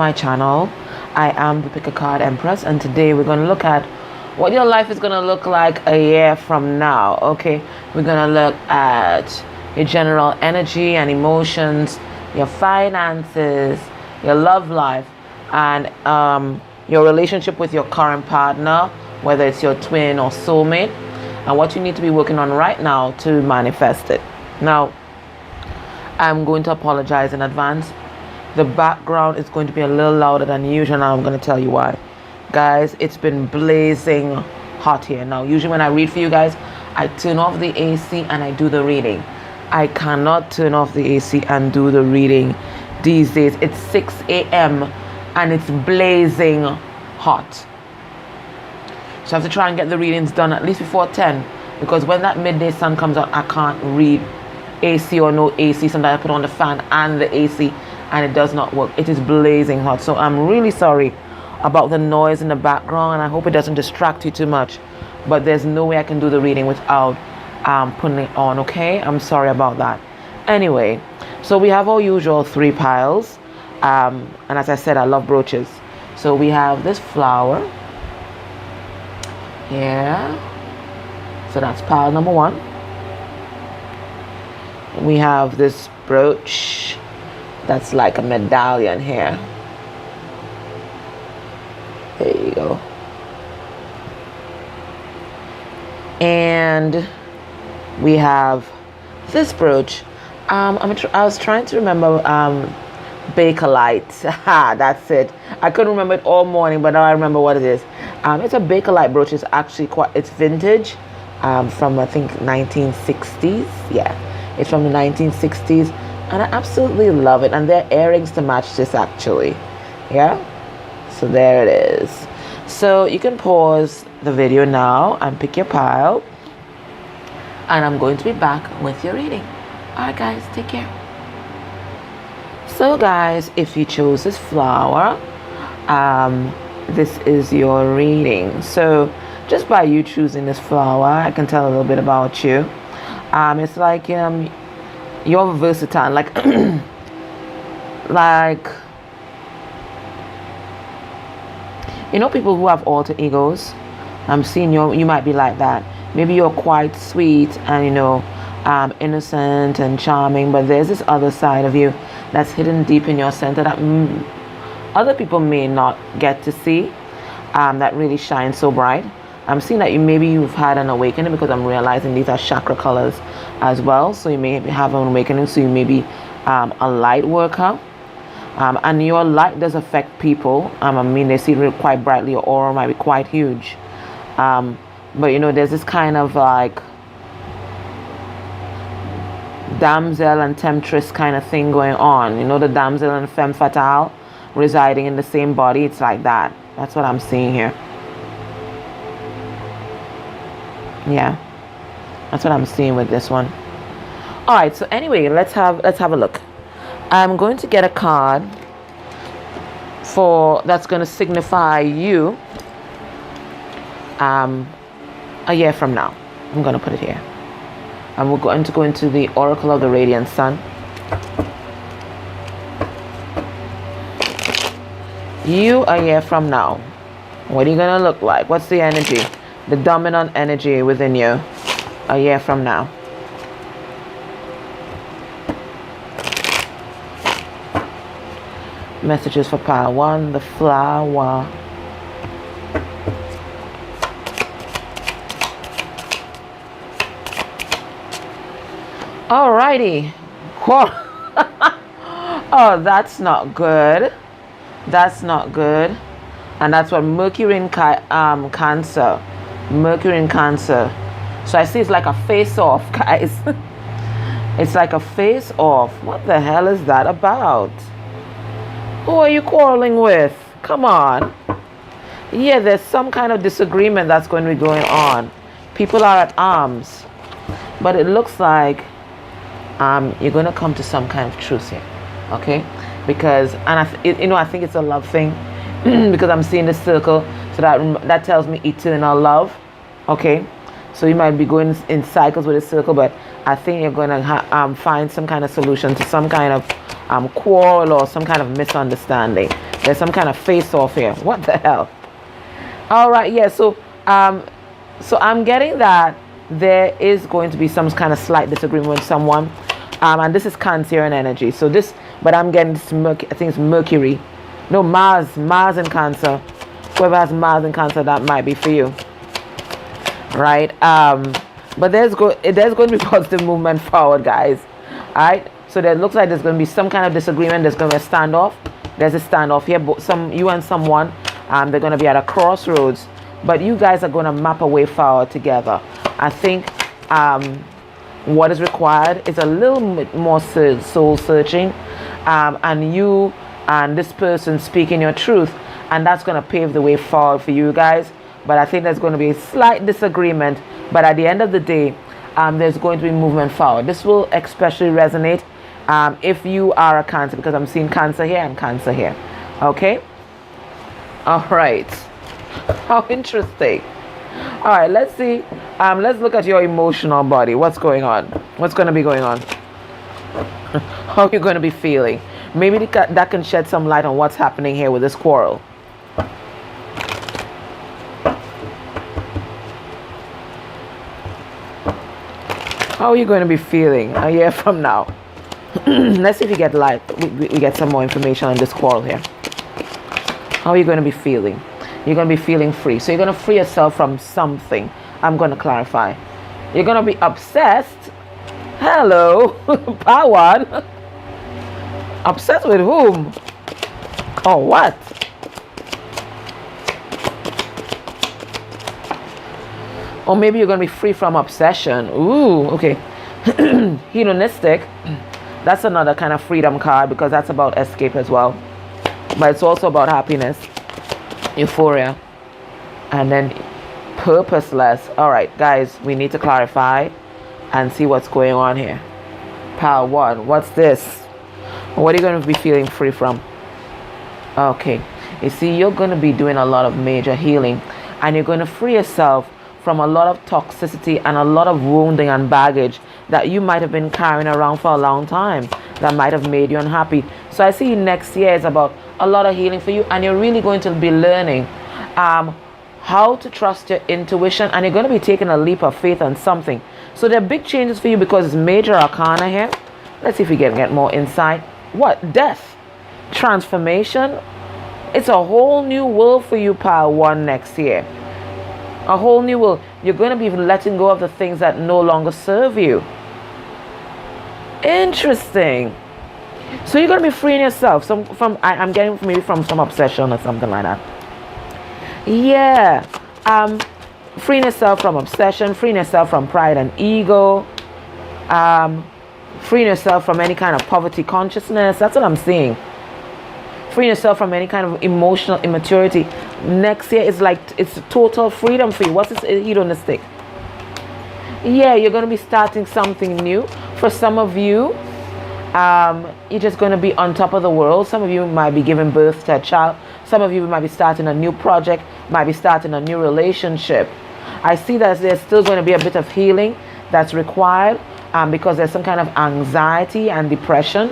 my channel. I am the pick a card Empress, and today we're going to look at what your life is going to look like a year from now. Okay, we're going to look at your general energy and emotions, your finances, your love life, and your relationship with your current partner, whether it's your twin or soulmate, and what you need to be working on right now to manifest it. Now, I'm going to apologize in advance. The background is going to be a little louder than usual, and I'm going to tell you why. Guys, it's been blazing hot here. Now, usually when I read for you guys, I turn off the AC and I do the reading. I cannot turn off the AC and do the reading these days. It's 6 a.m. and it's blazing hot. So I have to try and get the readings done at least before 10, because when that midday sun comes out, I can't read AC or no AC. Sometimes I put on the fan and the AC and it does not work. It is blazing hot. So I'm really sorry about the noise in the background, and I hope it doesn't distract you too much. But there's no way I can do the reading without putting it on, okay? I'm sorry about that. Anyway, so we have our usual 3 piles. And as I said, I love brooches. So we have this flower. Yeah. So that's pile number 1. We have this brooch that's like a medallion here. There you go. And we have this brooch. I was trying to remember Bakelite. That's it. I couldn't remember it all morning, but now I remember what it is. It's a Bakelite brooch. It's actually it's vintage, from I think 1960s. Yeah, it's from the 1960s, and I absolutely love it. And they're earrings to match this, actually. Yeah, so there it is. So you can pause the video now and pick your pile, and I'm going to be back with your reading. All right, guys, take care. So guys, if you chose this flower, this is your reading. So just by you choosing this flower, I can tell a little bit about you. It's like you're versatile, like like, you know, people who have alter egos. I'm seeing you might be like that. Maybe you're quite sweet and, you know, innocent and charming, but there's this other side of you that's hidden deep in your center that other people may not get to see, that really shines so bright. I'm seeing that maybe you've had an awakening, because I'm realizing these are chakra colors as well. So you may have an awakening, so you may be a light worker, and your light does affect people. I mean, they see it quite brightly. Your aura might be quite huge, but you know, there's this kind of like damsel and temptress kind of thing going on. You know, the damsel and femme fatale residing in the same body. It's like that. That's what I'm seeing here. Yeah, that's what I'm seeing with this one. All right, so anyway, let's have a look. I'm going to get a card that's going to signify you a year from now. I'm going to put it here, and we're going to go into the Oracle of the Radiant Sun. You a year from now, what are you going to look like? What's the energy, the dominant energy within you a year from now? Messages for pile 1, the flower. Alrighty. Oh, that's not good. That's not good. And that's what Mercury in Cancer. Mercury in Cancer. So I see it's like a face-off, guys. It's like a face-off. What the hell is that about? Who are you quarreling with? Come on. Yeah, there's some kind of disagreement that's going to be going on. People are at arms. But it looks like you're going to come to some kind of truce here. Okay? Because, and I think it's a love thing. Because I'm seeing the circle. So that tells me eternal love. Okay? So you might be going in cycles with a circle, but I think you're going to find some kind of solution to some kind of quarrel or some kind of misunderstanding. There's some kind of face off here. What the hell? All right, yeah. So I'm getting that there is going to be some kind of slight disagreement with someone, and this is Cancerian energy. So this, but I'm getting this I think it's Mercury, no, Mars in Cancer. Whoever has Mars in Cancer, that might be for you, right? But there's going to be positive movement forward, guys. All right. So there looks like there's going to be some kind of disagreement. There's going to be a standoff. There's a standoff here. You and someone, they're going to be at a crossroads. But you guys are going to map a way forward together. I think what is required is a little bit more soul searching, and you and this person speaking your truth, and that's going to pave the way forward for you guys. But I think there's going to be a slight disagreement. But at the end of the day, there's going to be movement forward. This will especially resonate if you are a Cancer, because I'm seeing Cancer here and Cancer here. Okay? All right. How interesting. All right, let's see. Let's look at your emotional body. What's going on? What's going to be going on? How are you going to be feeling? Maybe that can shed some light on what's happening here with this quarrel. How are you going to be feeling a year from now? Let's see if we get light. We get some more information on this quarrel here. How are you going to be feeling? You're going to be feeling free. So you're going to free yourself from something. I'm going to clarify. You're going to be obsessed. Hello. Power one. Obsessed with whom? Or what? Or maybe you're going to be free from obsession. Ooh, okay. Hedonistic. That's another kind of freedom card, because that's about escape as well. But it's also about happiness, euphoria, and then purposeless. All right, guys, we need to clarify and see what's going on here. Power one. What's this? What are you going to be feeling free from? Okay. You see, you're going to be doing a lot of major healing, and you're going to free yourself from a lot of toxicity and a lot of wounding and baggage that you might have been carrying around for a long time that might have made you unhappy. So I see next year is about a lot of healing for you, and you're really going to be learning how to trust your intuition, and you're going to be taking a leap of faith on something. So there are big changes for you because it's major arcana here. Let's see if we can get more insight. What? Death. Transformation. It's a whole new world for you, power one, next year. A whole new world. You're going to be letting go of the things that no longer serve you. Interesting. So you're going to be freeing yourself I'm getting maybe from some obsession or something like that. Yeah. Freeing yourself from obsession, freeing yourself from pride and ego, freeing yourself from any kind of poverty consciousness. That's what I'm seeing. Freeing yourself from any kind of emotional immaturity. Next year is like, it's total freedom for you. What's this hedonistic? Yeah, you're going to be starting something new. For some of you, you're just going to be on top of the world. Some of you might be giving birth to a child. Some of you might be starting a new project, might be starting a new relationship. I see that there's still going to be a bit of healing that's required because there's some kind of anxiety and depression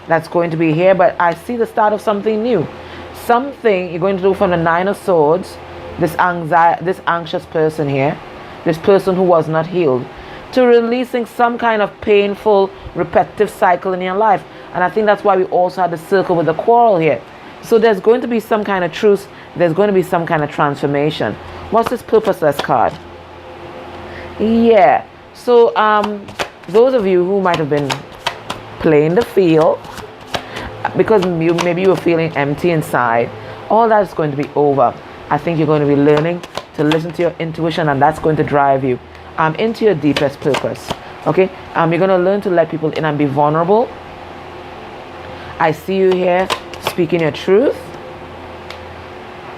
that's going to be here. But I see the start of something new. Something you're going to do from the Nine of Swords, this anxious person here, this person who was not healed, to releasing some kind of painful, repetitive cycle in your life. And I think that's why we also had the circle with the quarrel here. So there's going to be some kind of truce. There's going to be some kind of transformation. What's this purposeless card? Yeah. So those of you who might have been playing the field because maybe you were feeling empty inside, all that is going to be over. I think you're going to be learning to listen to your intuition, and that's going to drive you into your deepest purpose. Okay? You're going to learn to let people in and be vulnerable. I see you here speaking your truth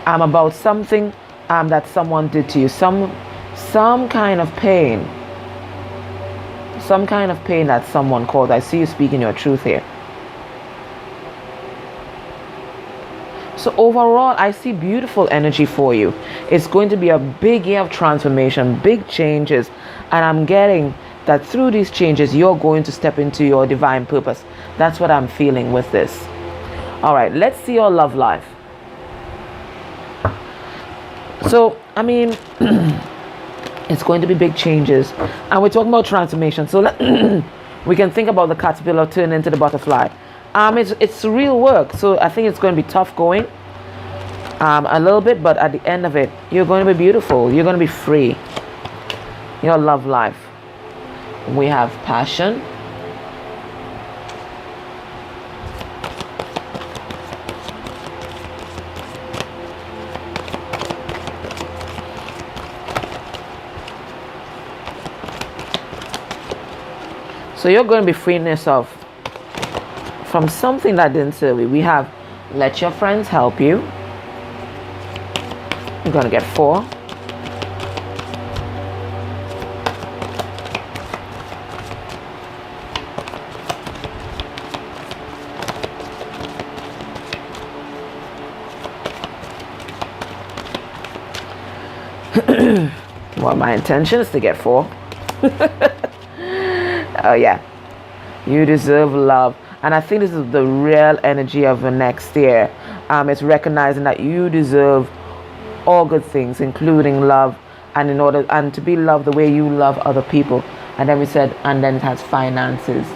about something that someone did to you, some kind of pain, that someone caused. I see you speaking your truth here. So overall, I see beautiful energy for you. It's going to be a big year of transformation, big changes, and I'm getting that through these changes, you're going to step into your divine purpose. That's what I'm feeling with this. All right, let's see your love life. So, I mean, it's going to be big changes. And we're talking about transformation. So we can think about the caterpillar turning into the butterfly. It's real work. So I think it's going to be tough going. A little bit, but at the end of it, you're going to be beautiful. You're going to be free. Your love life. We have passion. So you're going to be freeing yourself from something that didn't serve you. We have let your friends help you. You're going to get 4. Well, my intention is to get 4. Oh yeah, you deserve love. And I think this is the real energy of the next year. It's recognizing that you deserve all good things, including love, and to be loved the way you love other people. And then we said, and then it has finances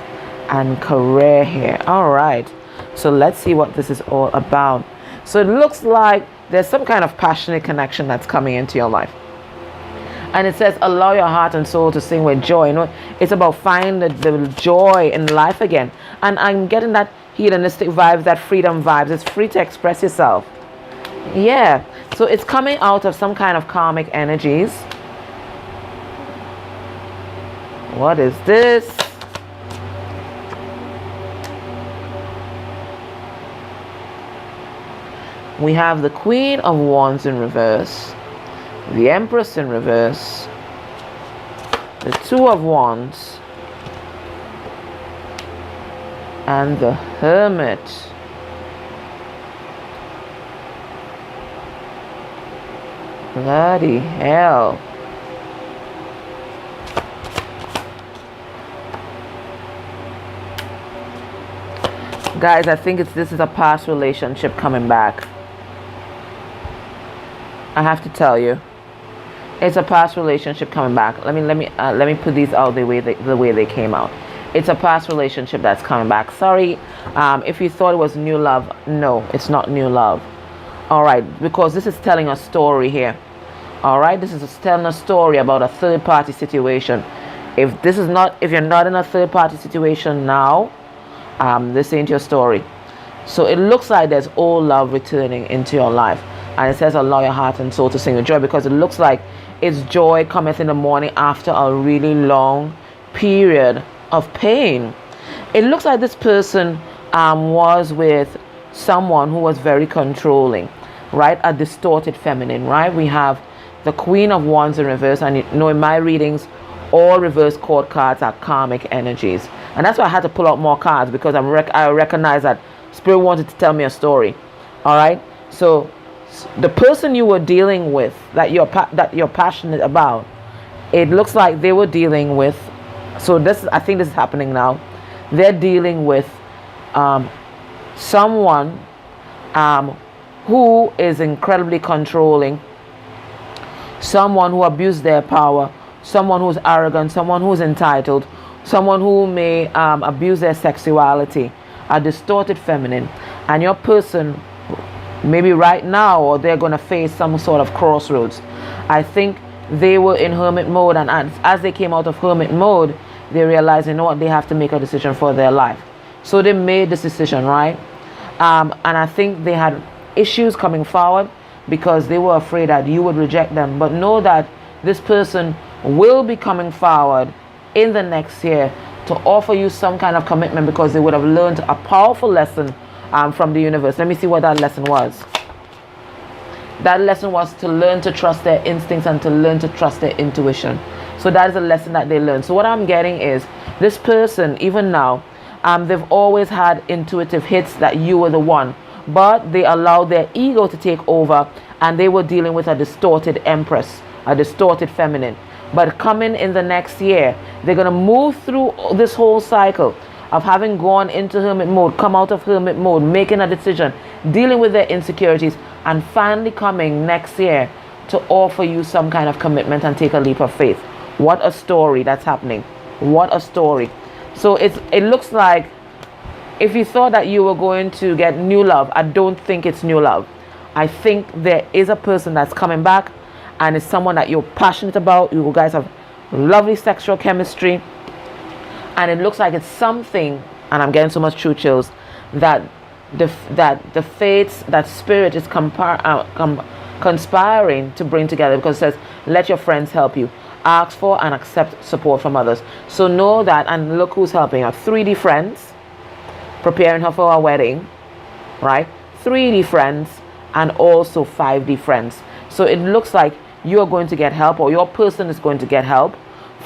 and career here. All right, so let's see what this is all about. So it looks like there's some kind of passionate connection that's coming into your life. And it says, allow your heart and soul to sing with joy. You know, it's about finding the joy in life again. And I'm getting that hedonistic vibes, that freedom vibes. It's free to express yourself. Yeah. So it's coming out of some kind of karmic energies. What is this? We have the Queen of Wands in reverse. The Empress in reverse, the Two of Wands, and the Hermit. Bloody hell. Guys, I think this is a past relationship coming back. I have to tell you. It's a past relationship coming back. Let me put these out the way they came out. It's a past relationship that's coming back. Sorry, if you thought it was new love, no, it's not new love. All right, because this is telling a story here. All right, this is telling a story about a third-party situation. If you're not in a third-party situation now, this ain't your story. So it looks like there's old love returning into your life. And it says, allow your heart and soul to sing with joy, because it looks like it's joy cometh in the morning after a really long period of pain. It looks like this person was with someone who was very controlling, right? A distorted feminine, right? We have the Queen of Wands in reverse. And you know, in my readings, all reverse court cards are karmic energies. And that's why I had to pull out more cards, because I recognize that Spirit wanted to tell me a story. All right? So the person you were dealing with, that you're passionate about, it looks like they were dealing with, so I think this is happening now. They're dealing with someone who is incredibly controlling, someone who abused their power, someone who's arrogant, someone who's entitled, someone who may abuse their sexuality, a distorted feminine. And your person, maybe right now, or they're going to face some sort of crossroads. I think they were in hermit mode, and as they came out of hermit mode, they realized, you know what, they have to make a decision for their life. So they made this decision, right? And I think they had issues coming forward because they were afraid that you would reject them. But know that this person will be coming forward in the next year to offer you some kind of commitment, because they would have learned a powerful lesson from the universe. Let me see what that lesson was. That lesson was to learn to trust their instincts and to learn to trust their intuition. So that is a lesson that they learned. So what I'm getting is, this person, even now, they've always had intuitive hits that you were the one, but they allowed their ego to take over, and they were dealing with a distorted Empress, a distorted feminine. But coming in the next year, they're going to move through this whole cycle of having gone into hermit mode, come out of hermit mode, making a decision, dealing with their insecurities, and finally coming next year to offer you some kind of commitment and take a leap of faith. What a story that's happening. What a story. So it looks like if you thought that you were going to get new love, I don't think it's new love. I think there is a person that's coming back, and it's someone that you're passionate about. You guys have lovely sexual chemistry, and it looks like it's something, and I'm getting so much true chills, that the fates, that spirit is conspiring to bring together, because it says, let your friends help you. Ask for and accept support from others. So know that, and look who's helping her. 3D friends, preparing her for a wedding, right? 3D friends, and also 5D friends. So it looks like you're going to get help, or your person is going to get help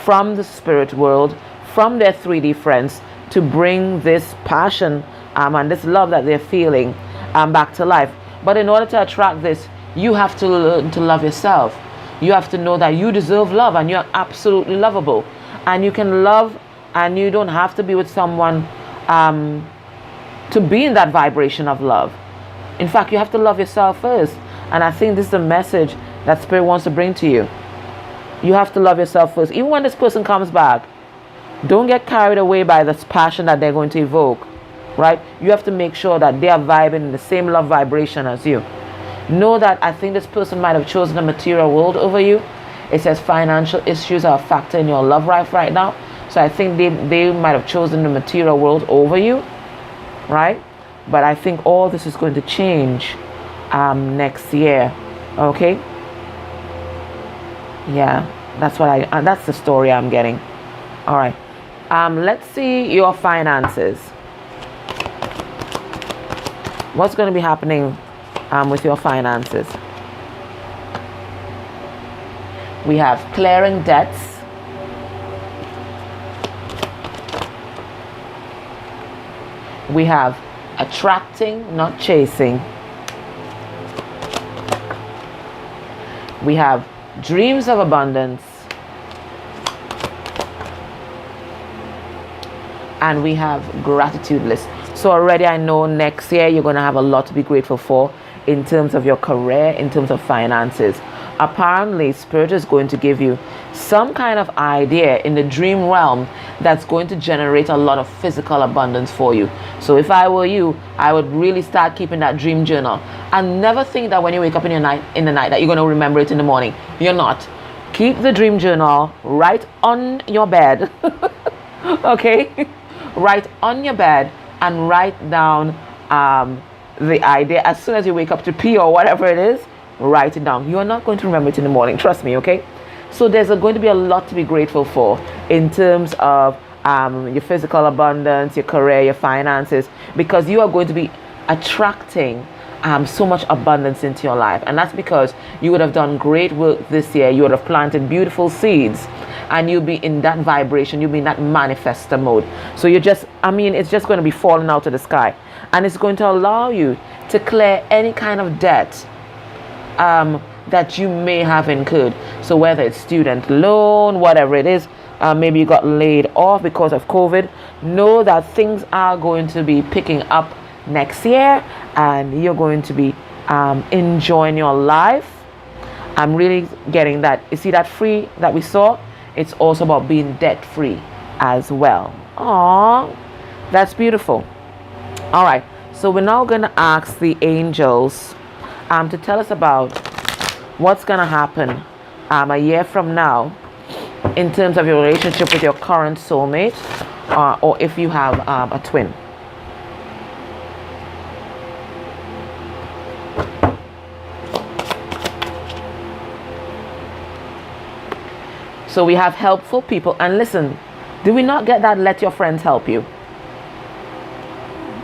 from the spirit world, from their 3D friends, to bring this passion and this love that they're feeling back to life. But in order to attract this, you have to learn to love yourself. You have to know that you deserve love, and you're absolutely lovable, and you can love, and you don't have to be with someone to be in that vibration of love. In fact, you have to love yourself first. And I think this is the message that Spirit wants to bring to you. You have to love yourself first. Even when this person comes back, don't get carried away by this passion that they're going to evoke, right? You have to make sure that they are vibing in the same love vibration as you. Know that I think this person might have chosen the material world over you. It says financial issues are a factor in your love life right now. So I think they might have chosen the material world over you, right? But I think all this is going to change next year. Okay? Yeah, that's the story I'm getting. All right. Let's see your finances. What's going to be happening with your finances? We have clearing debts. We have attracting, not chasing. We have dreams of abundance. And we have gratitude list. So already I know next year you're going to have a lot to be grateful for in terms of your career, in terms of finances. Apparently, Spirit is going to give you some kind of idea in the dream realm that's going to generate a lot of physical abundance for you. So if I were you, I would really start keeping that dream journal. And never think that when you wake up in the night that you're going to remember it in the morning. You're not. Keep the dream journal right on your bed. Okay? Right on your bed, and write down the idea. As soon as you wake up to pee or whatever it is, write it down. You are not going to remember it in the morning. Trust me, okay? So there's going to be a lot to be grateful for in terms of your physical abundance, your career, your finances, because you are going to be attracting so much abundance into your life. And that's because you would have done great work this year. You would have planted beautiful seeds, and you'll be in that vibration. You'll be in that manifester mode. So it's just going to be falling out of the sky. And it's going to allow you to clear any kind of debt that you may have incurred. So whether it's student loan, whatever it is, maybe you got laid off because of COVID, know that things are going to be picking up next year, and you're going to be enjoying your life. I'm really getting that. You see that free that we saw? It's also about being debt free as well. Aww, that's beautiful. All right, so we're now going to ask the angels to tell us about what's going to happen a year from now in terms of your relationship with your current soulmate, or if you have a twin. So we have helpful people. And listen, do we not get that? Let your friends help you.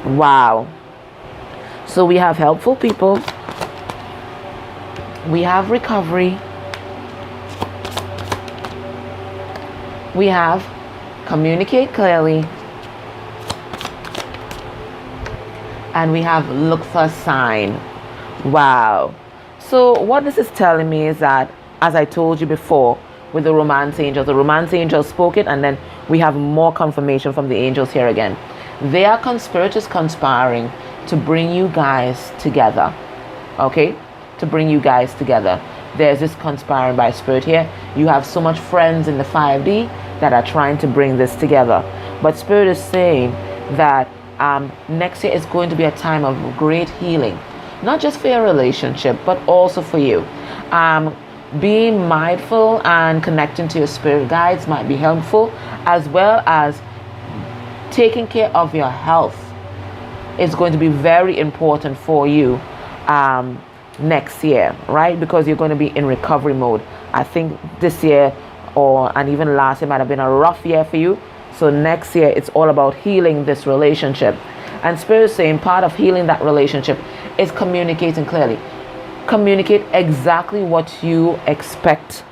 Wow. So we have helpful people. We have recovery. We have communicate clearly. And we have look for a sign. Wow. So what this is telling me is that, as I told you before, with the romance angels. The romance angels spoke it, and then we have more confirmation from the angels here again. They are conspirators conspiring to bring you guys together. Okay? To bring you guys together. There's this conspiring by spirit here. You have so much friends in the 5D that are trying to bring this together. But spirit is saying that next year is going to be a time of great healing. Not just for your relationship, but also for you. Being mindful and connecting to your spirit guides might be helpful, as well as taking care of your health is going to be very important for you next year, right? Because you're going to be in recovery mode. I think this year and even last year might have been a rough year for you. So next year it's all about healing this relationship. And spirit is saying part of healing that relationship is communicating clearly. Communicate exactly what you expect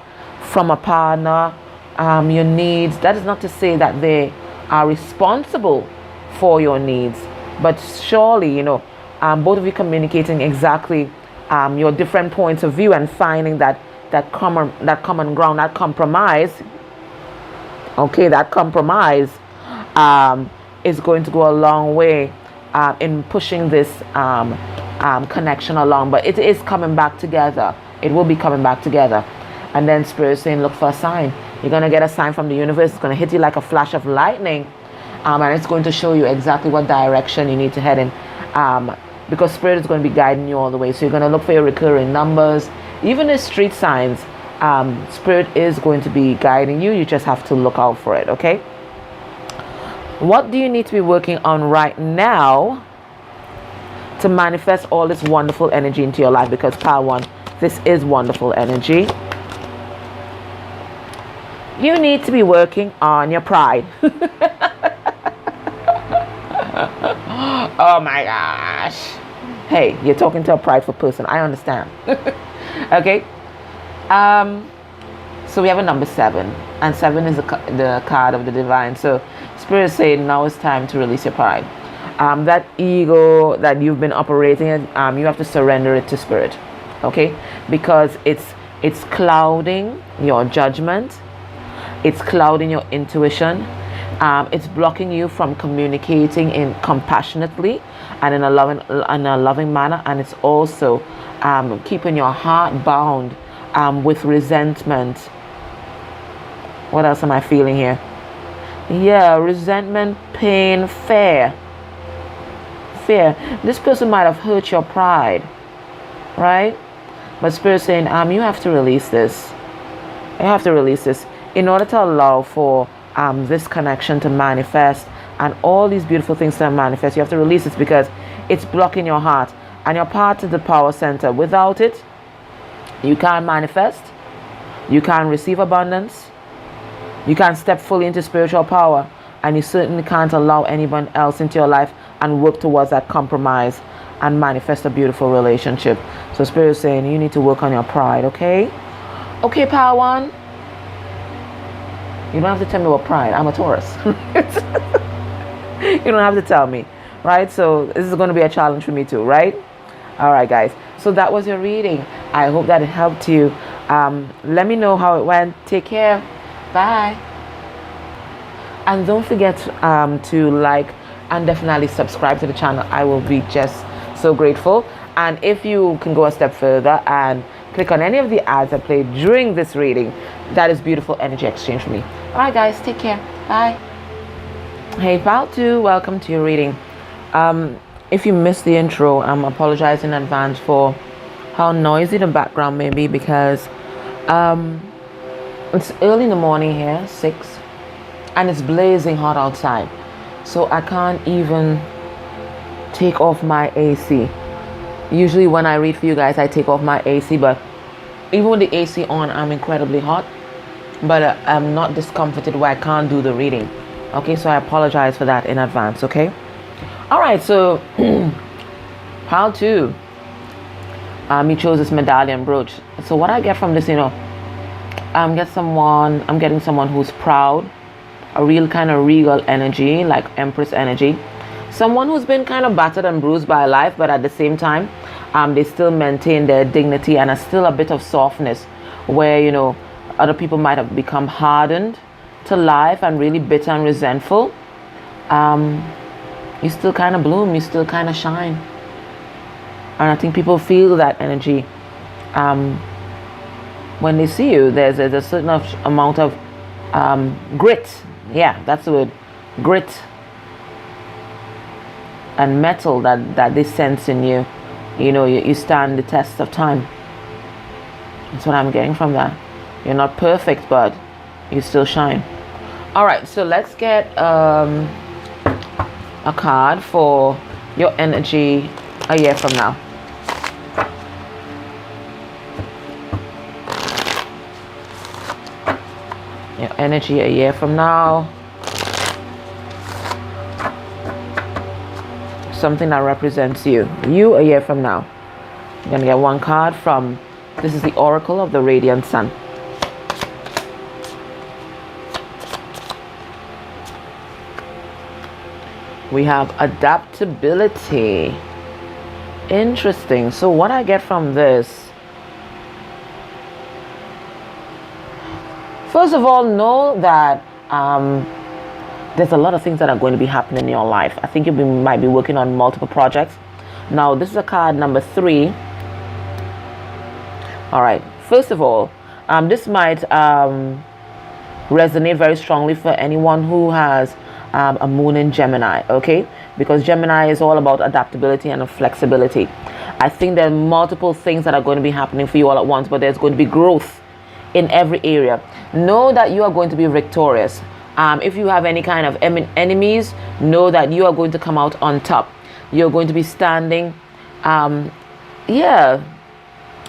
from a partner, your needs. That is not to say that they are responsible for your needs, but surely, both of you communicating exactly your different points of view and finding that common ground, that compromise. Okay, that compromise is going to go a long way in pushing this connection along. But it is coming back together. It will be coming back together. And then spirit is saying, look for a sign. You're going to get a sign from the universe. It's going to hit you like a flash of lightning. And it's going to show you exactly what direction you need to head in. Because spirit is going to be guiding you all the way. So you're going to look for your recurring numbers. Even the street signs, spirit is going to be guiding you. You just have to look out for it, okay? What do you need to be working on right now to manifest all this wonderful energy into your life? Because pile 1, this is wonderful energy. You need to be working on your pride. Oh my gosh. Hey, you're talking to a prideful person. I understand. Okay. So we have a number 7, and 7 is the card of the divine. So spirit is saying now it's time to release your pride. That ego that you've been operating in, you have to surrender it to spirit. Okay, because it's clouding your judgment. It's clouding your intuition. It's blocking you from communicating compassionately and in a loving manner, and it's also keeping your heart bound with resentment. What else am I feeling here? Yeah, resentment, pain, fear. This person might have hurt your pride, right? But spirit saying, you have to release this. You have to release this in order to allow for this connection to manifest and all these beautiful things to manifest. You have to release this because it's blocking your heart, and your heart is the power center. Without it, you can't manifest, you can't receive abundance, you can't step fully into spiritual power, and you certainly can't allow anyone else into your life and work towards that compromise and manifest a beautiful relationship. So spirit is saying you need to work on your pride. Okay, power 1. You don't have to tell me what pride. I'm a Taurus. You don't have to tell me, right? So this is going to be a challenge for me too, right? All right, guys. So that was your reading. I hope that it helped you. Let me know how it went. Take care. Bye. And don't forget to like and definitely subscribe to the channel. I will be just so grateful. And if you can go a step further and click on any of the ads I played during this reading, that is beautiful energy exchange for me. All right, guys, take care. Bye. Hey, pal 2, welcome to your reading. If you missed the intro, I'm apologizing in advance for how noisy the background may be, because it's early in the morning here, 6, and it's blazing hot outside. So I can't even take off my AC. Usually when I read for you guys, I take off my AC, but even with the AC on, I'm incredibly hot. But I'm not discomforted where I can't do the reading. Okay, so I apologize for that in advance, okay? All right, so pile 2, you chose this medallion brooch. So what I get from this, I'm getting someone who's proud, a real kind of regal energy, like Empress energy. Someone who's been kind of battered and bruised by life, but at the same time, they still maintain their dignity and are still a bit of softness, where Other people might have become hardened to life and really bitter and resentful. You still kind of bloom, you still kind of shine. And I think people feel that energy when they see you. There's a certain amount of grit. Yeah, that's the word. Grit and metal that they sense in you. You know, you stand the test of time. That's what I'm getting from that. You're not perfect, but you still shine. All right, so let's get a card for your energy a year from now. Your energy a year from now. Something that represents you. You a year from now. You're going to get one card from, this is the Oracle of the Radiant Sun. We have adaptability. Interesting. So what I get from this, first of all, know that there's a lot of things that are going to be happening in your life. I think you might be working on multiple projects. Now, this is a card number 3. All right. First of all, this might resonate very strongly for anyone who has a moon in Gemini, okay? Because Gemini is all about adaptability and flexibility. I think there are multiple things that are going to be happening for you all at once, but there's going to be growth in every area. Know that you are going to be victorious. If you have any kind of enemies, know that you are going to come out on top. You're going to be standing. Yeah,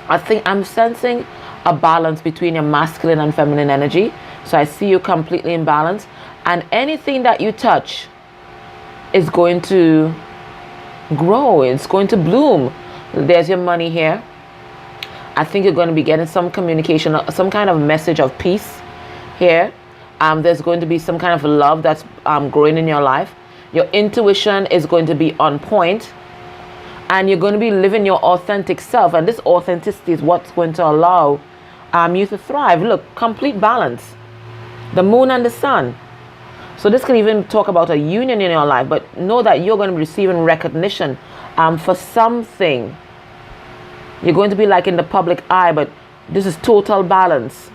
I think I'm sensing a balance between your masculine and feminine energy. So I see you completely in balance. And anything that you touch is going to grow. It's going to bloom. There's your money here. I think you're going to be getting some communication, some kind of message of peace here. There's going to be some kind of love that's growing in your life. Your intuition is going to be on point. And you're going to be living your authentic self. And this authenticity is what's going to allow you to thrive. Look, complete balance. The moon and the sun. So this can even talk about a union in your life. But know that you're going to be receiving recognition for something. You're going to be like in the public eye. But this is total balance.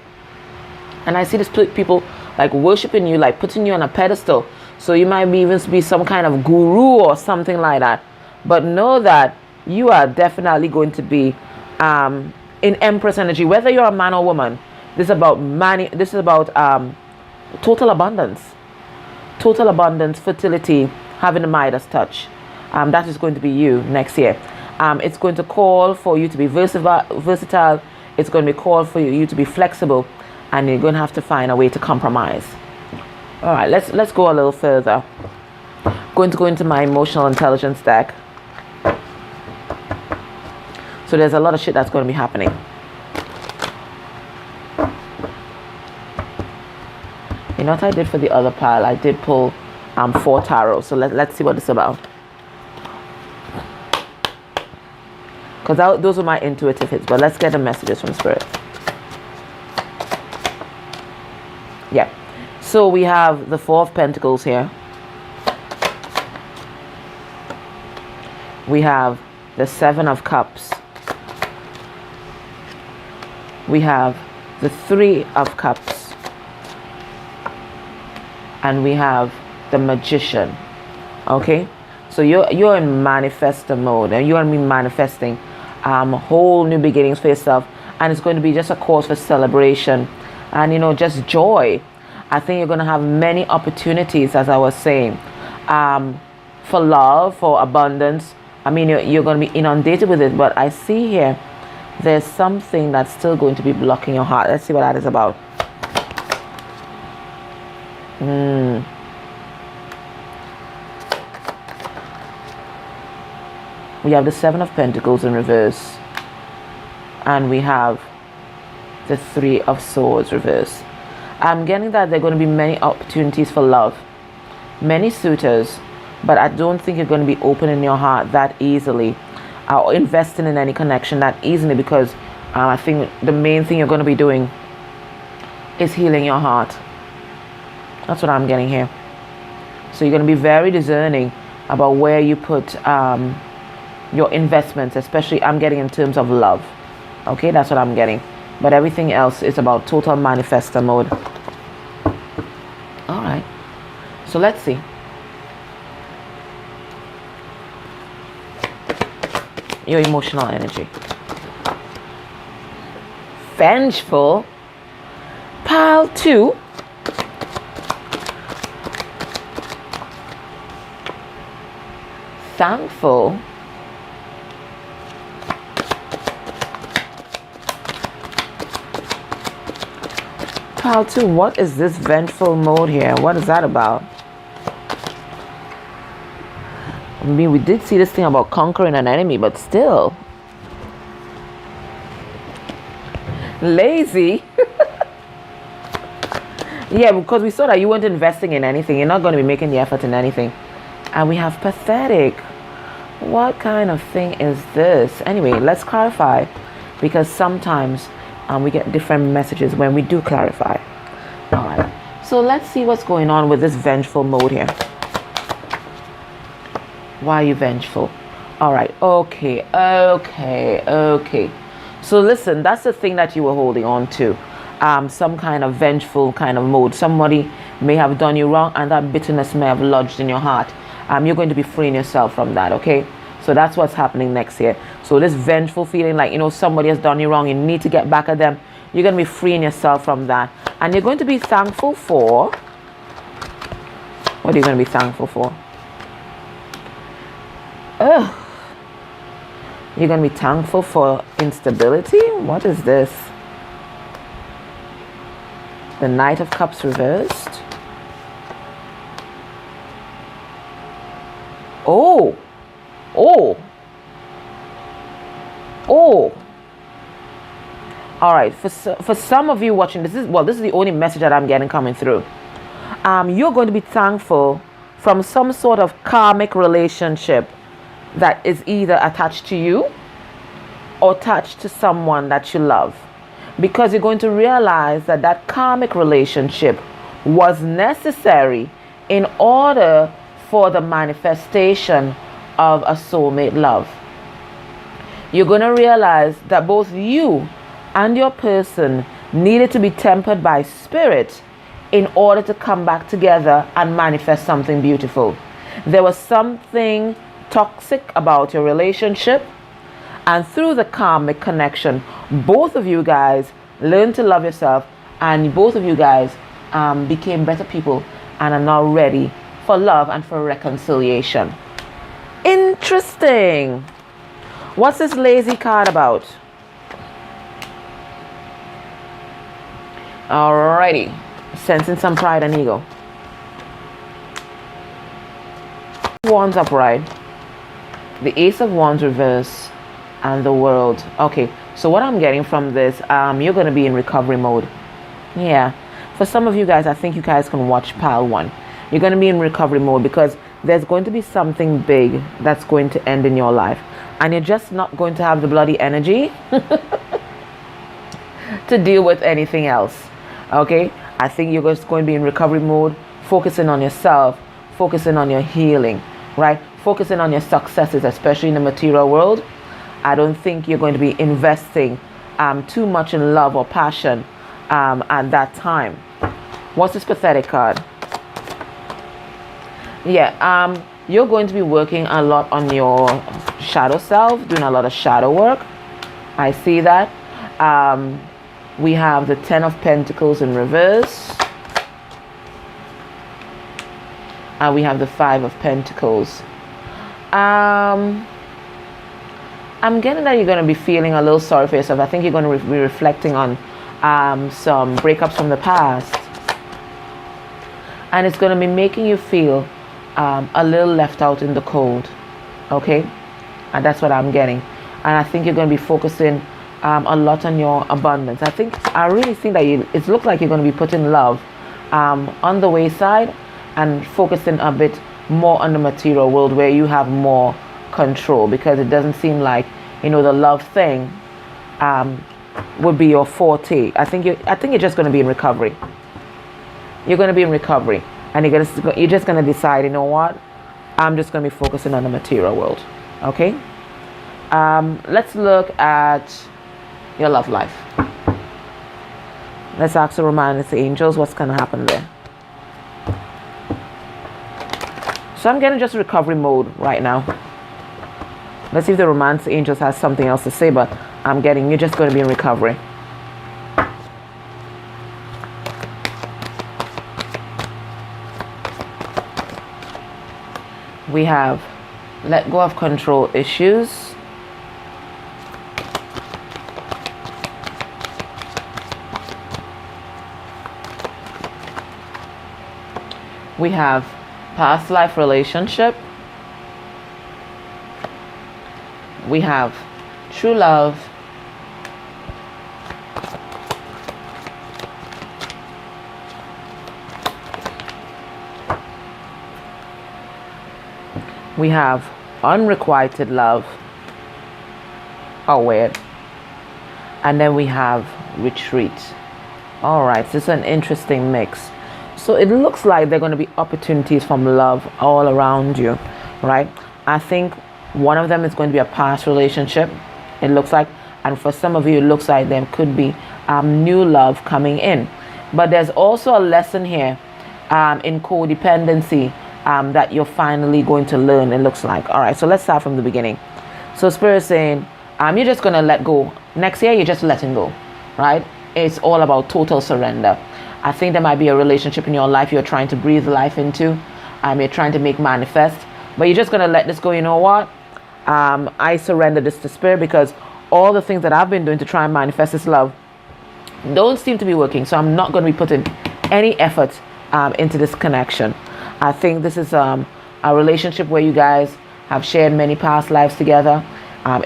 And I see this people like worshiping you, like putting you on a pedestal. So you might even be some kind of guru or something like that. But know that you are definitely going to be in Empress energy, whether you're a man or woman. This is about money. This is about total abundance, fertility, having a Midas touch. That is going to be you next year. It's going to call for you to be versatile. It's going to be called for you to be flexible, and you're going to have to find a way to compromise. All right, let's go a little further. Going to go into my emotional intelligence deck. So there's a lot of shit that's going to be happening. You know what I did for the other pile? I did pull 4 tarot. So let's see what it's about. Because those were my intuitive hits. But let's get the messages from Spirit. Yeah. So we have the 4 of Pentacles here. We have the 7 of Cups. We have the 3 of Cups. And we have the Magician. Okay? So you're in manifestor mode. And you're going to be manifesting whole new beginnings for yourself. And it's going to be just a cause for celebration. And, you know, just joy. I think you're going to have many opportunities, as I was saying. For love, for abundance. I mean, you're going to be inundated with it. But I see here, there's something that's still going to be blocking your heart. Let's see what that is about. We have the 7 of Pentacles in reverse. And we have the 3 of Swords reverse. I'm getting that there are going to be many opportunities for love. Many suitors. But I don't think you're going to be opening your heart that easily. Or investing in any connection that easily. Because I think the main thing you're going to be doing is healing your heart. That's what I'm getting here. So you're going to be very discerning about where you put your investments, especially I'm getting in terms of love. Okay, that's what I'm getting. But everything else is about total manifestor mode. All right. So let's see. Your emotional energy. Vengeful. Pile 2. Thankful. Pile 2, what is this vengeful mode here? What is that about? I mean, we did see this thing about conquering an enemy, but still. Lazy. Yeah, because we saw that you weren't investing in anything. You're not going to be making the effort in anything. And we have pathetic. What kind of thing is this? Anyway, let's clarify. Because sometimes we get different messages when we do clarify. All right. So let's see what's going on with this vengeful mode here. Why are you vengeful? All right. Okay. So listen, that's the thing that you were holding on to. Some kind of vengeful kind of mode. Somebody may have done you wrong and that bitterness may have lodged in your heart. You're going to be freeing yourself from that, okay? So that's what's happening next here. So this vengeful feeling like, somebody has done you wrong, you need to get back at them. You're going to be freeing yourself from that. And you're going to be thankful for... What are you going to be thankful for? You're going to be thankful for instability? What is this? The Knight of Cups reversed. Oh. All right. For some of you watching, this is the only message that I'm getting coming through. You're going to be thankful from some sort of karmic relationship that is either attached to you or attached to someone that you love, because you're going to realize that that karmic relationship was necessary in order for the manifestation of a soulmate love. You're going to realize that both you and your person needed to be tempered by spirit in order to come back together and manifest something beautiful. There was something toxic about your relationship, and through the karmic connection, both of you guys learned to love yourself, and both of you guys became better people and are now ready for love and for reconciliation. Interesting. What's this lazy card about? Alrighty. Sensing some pride and ego. Wands upright. The Ace of Wands reverse. And the World. Okay. So what I'm getting from this, you're going to be in recovery mode. Yeah. For some of you guys, I think you guys can watch pile 1. You're going to be in recovery mode because there's going to be something big that's going to end in your life. And you're just not going to have the bloody energy to deal with anything else. Okay? I think you're just going to be in recovery mode, focusing on yourself, focusing on your healing, right? Focusing on your successes, especially in the material world. I don't think you're going to be investing too much in love or passion at that time. What's this pathetic card? Yeah, you're going to be working a lot on your shadow self, doing a lot of shadow work. I see that. We have the 10 of Pentacles in reverse. We have the 5 of Pentacles. I'm getting that you're going to be feeling a little sorry for yourself. I think you're going to be reflecting on some breakups from the past. And it's going to be making you feel a little left out in the cold. Okay? And that's what I'm getting. And I think you're going to be focusing a lot on your abundance. I really think that it looks like you're going to be putting love on the wayside and focusing a bit more on the material world where you have more control, because it doesn't seem like the love thing would be your forte. I think you're just going to be in recovery. You're going to be in recovery, and you're just going to decide, you know what, I'm just going to be focusing on the material world. Okay. Let's look at your love life. Let's ask the romance angels what's going to happen there. So I'm getting just recovery mode right now. Let's see if the romance angels has something else to say, but I'm getting you're just going to be in recovery. We have let go of control issues. We have past life relationship. We have true love. We have unrequited love. Oh, weird. And then we have retreat. All right, so it's an interesting mix. So it looks like there are going to be opportunities from love all around you, right? I think one of them is going to be a past relationship, it looks like. And for some of you, it looks like there could be new love coming in. But there's also a lesson here in codependency that you're finally going to learn, it looks like. All right, so let's start from the beginning. So Spirit is saying, you're just going to let go. Next year, you're just letting go, right? It's all about total surrender. I think there might be a relationship in your life you're trying to breathe life into. You're trying to make manifest. But you're just going to let this go. You know what? I surrender this to Spirit, because all the things that I've been doing to try and manifest this love don't seem to be working. So I'm not going to be putting any effort into this connection. I think this is a relationship where you guys have shared many past lives together.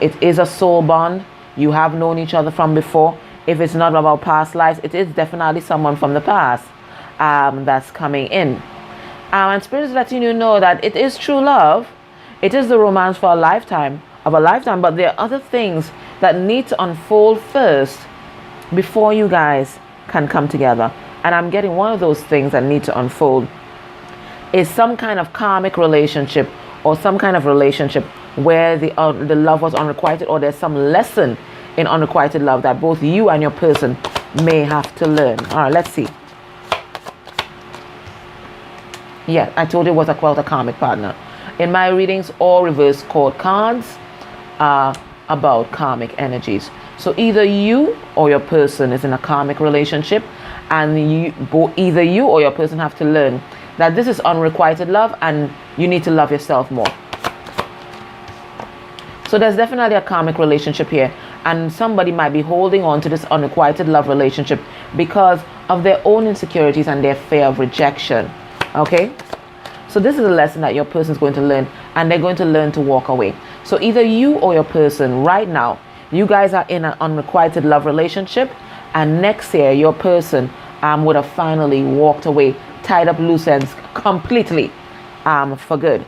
It is a soul bond. You have known each other from before. If it's not about past lives, it is definitely someone from the past that's coming in. And Spirit is letting you know that it is true love. It is the romance for a lifetime, but there are other things that need to unfold first before you guys can come together. And I'm getting one of those things that need to unfold is some kind of karmic relationship, or some kind of relationship where the love was unrequited, or there's some lesson in unrequited love that both you and your person may have to learn. All right, let's see. Yeah, I told you it was about a karmic partner. In my readings, all reverse card cards are about karmic energies. So either you or your person is in a karmic relationship, and either you or your person have to learn that this is unrequited love and you need to love yourself more. So there's definitely a karmic relationship here, and somebody might be holding on to this unrequited love relationship because of their own insecurities and their fear of rejection. Okay? So this is a lesson that your person is going to learn, and they're going to learn to walk away. So either you or your person right now, you guys are in an unrequited love relationship, and next year your person would have finally walked away, tied up loose ends completely for good.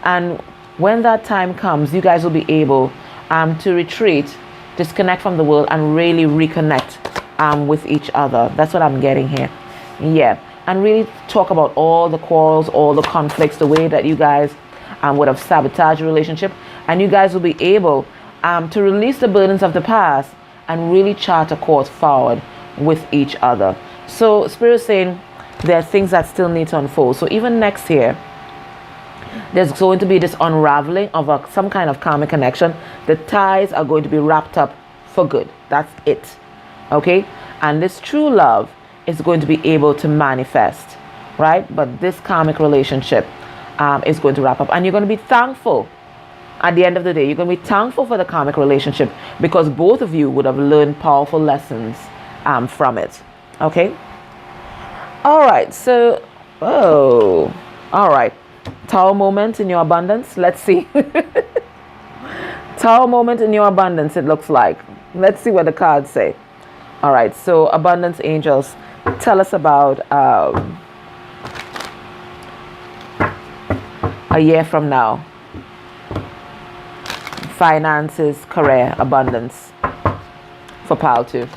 And when that time comes, you guys will be able to retreat, disconnect from the world, and really reconnect with each other. That's what I'm getting here. Yeah. And really talk about all the quarrels, all the conflicts, the way that you guys would have sabotaged your relationship. And you guys will be able to release the burdens of the past and really chart a course forward with each other. So Spirit is saying there are things that still need to unfold. So even next year, there's going to be this unraveling of some kind of karmic connection. The ties are going to be wrapped up for good. That's it. Okay? And this true love is going to be able to manifest, right? But this karmic relationship is going to wrap up. And you're going to be thankful at the end of the day. You're going to be thankful for the karmic relationship, because both of you would have learned powerful lessons from it. Okay? All right. So, all right. Tower moment in your abundance. Let's see. Tower moment in your abundance, it looks like. Let's see what the cards say. All right. So, abundance angels, tell us about a year from now. Finances, career, abundance. for pile 2.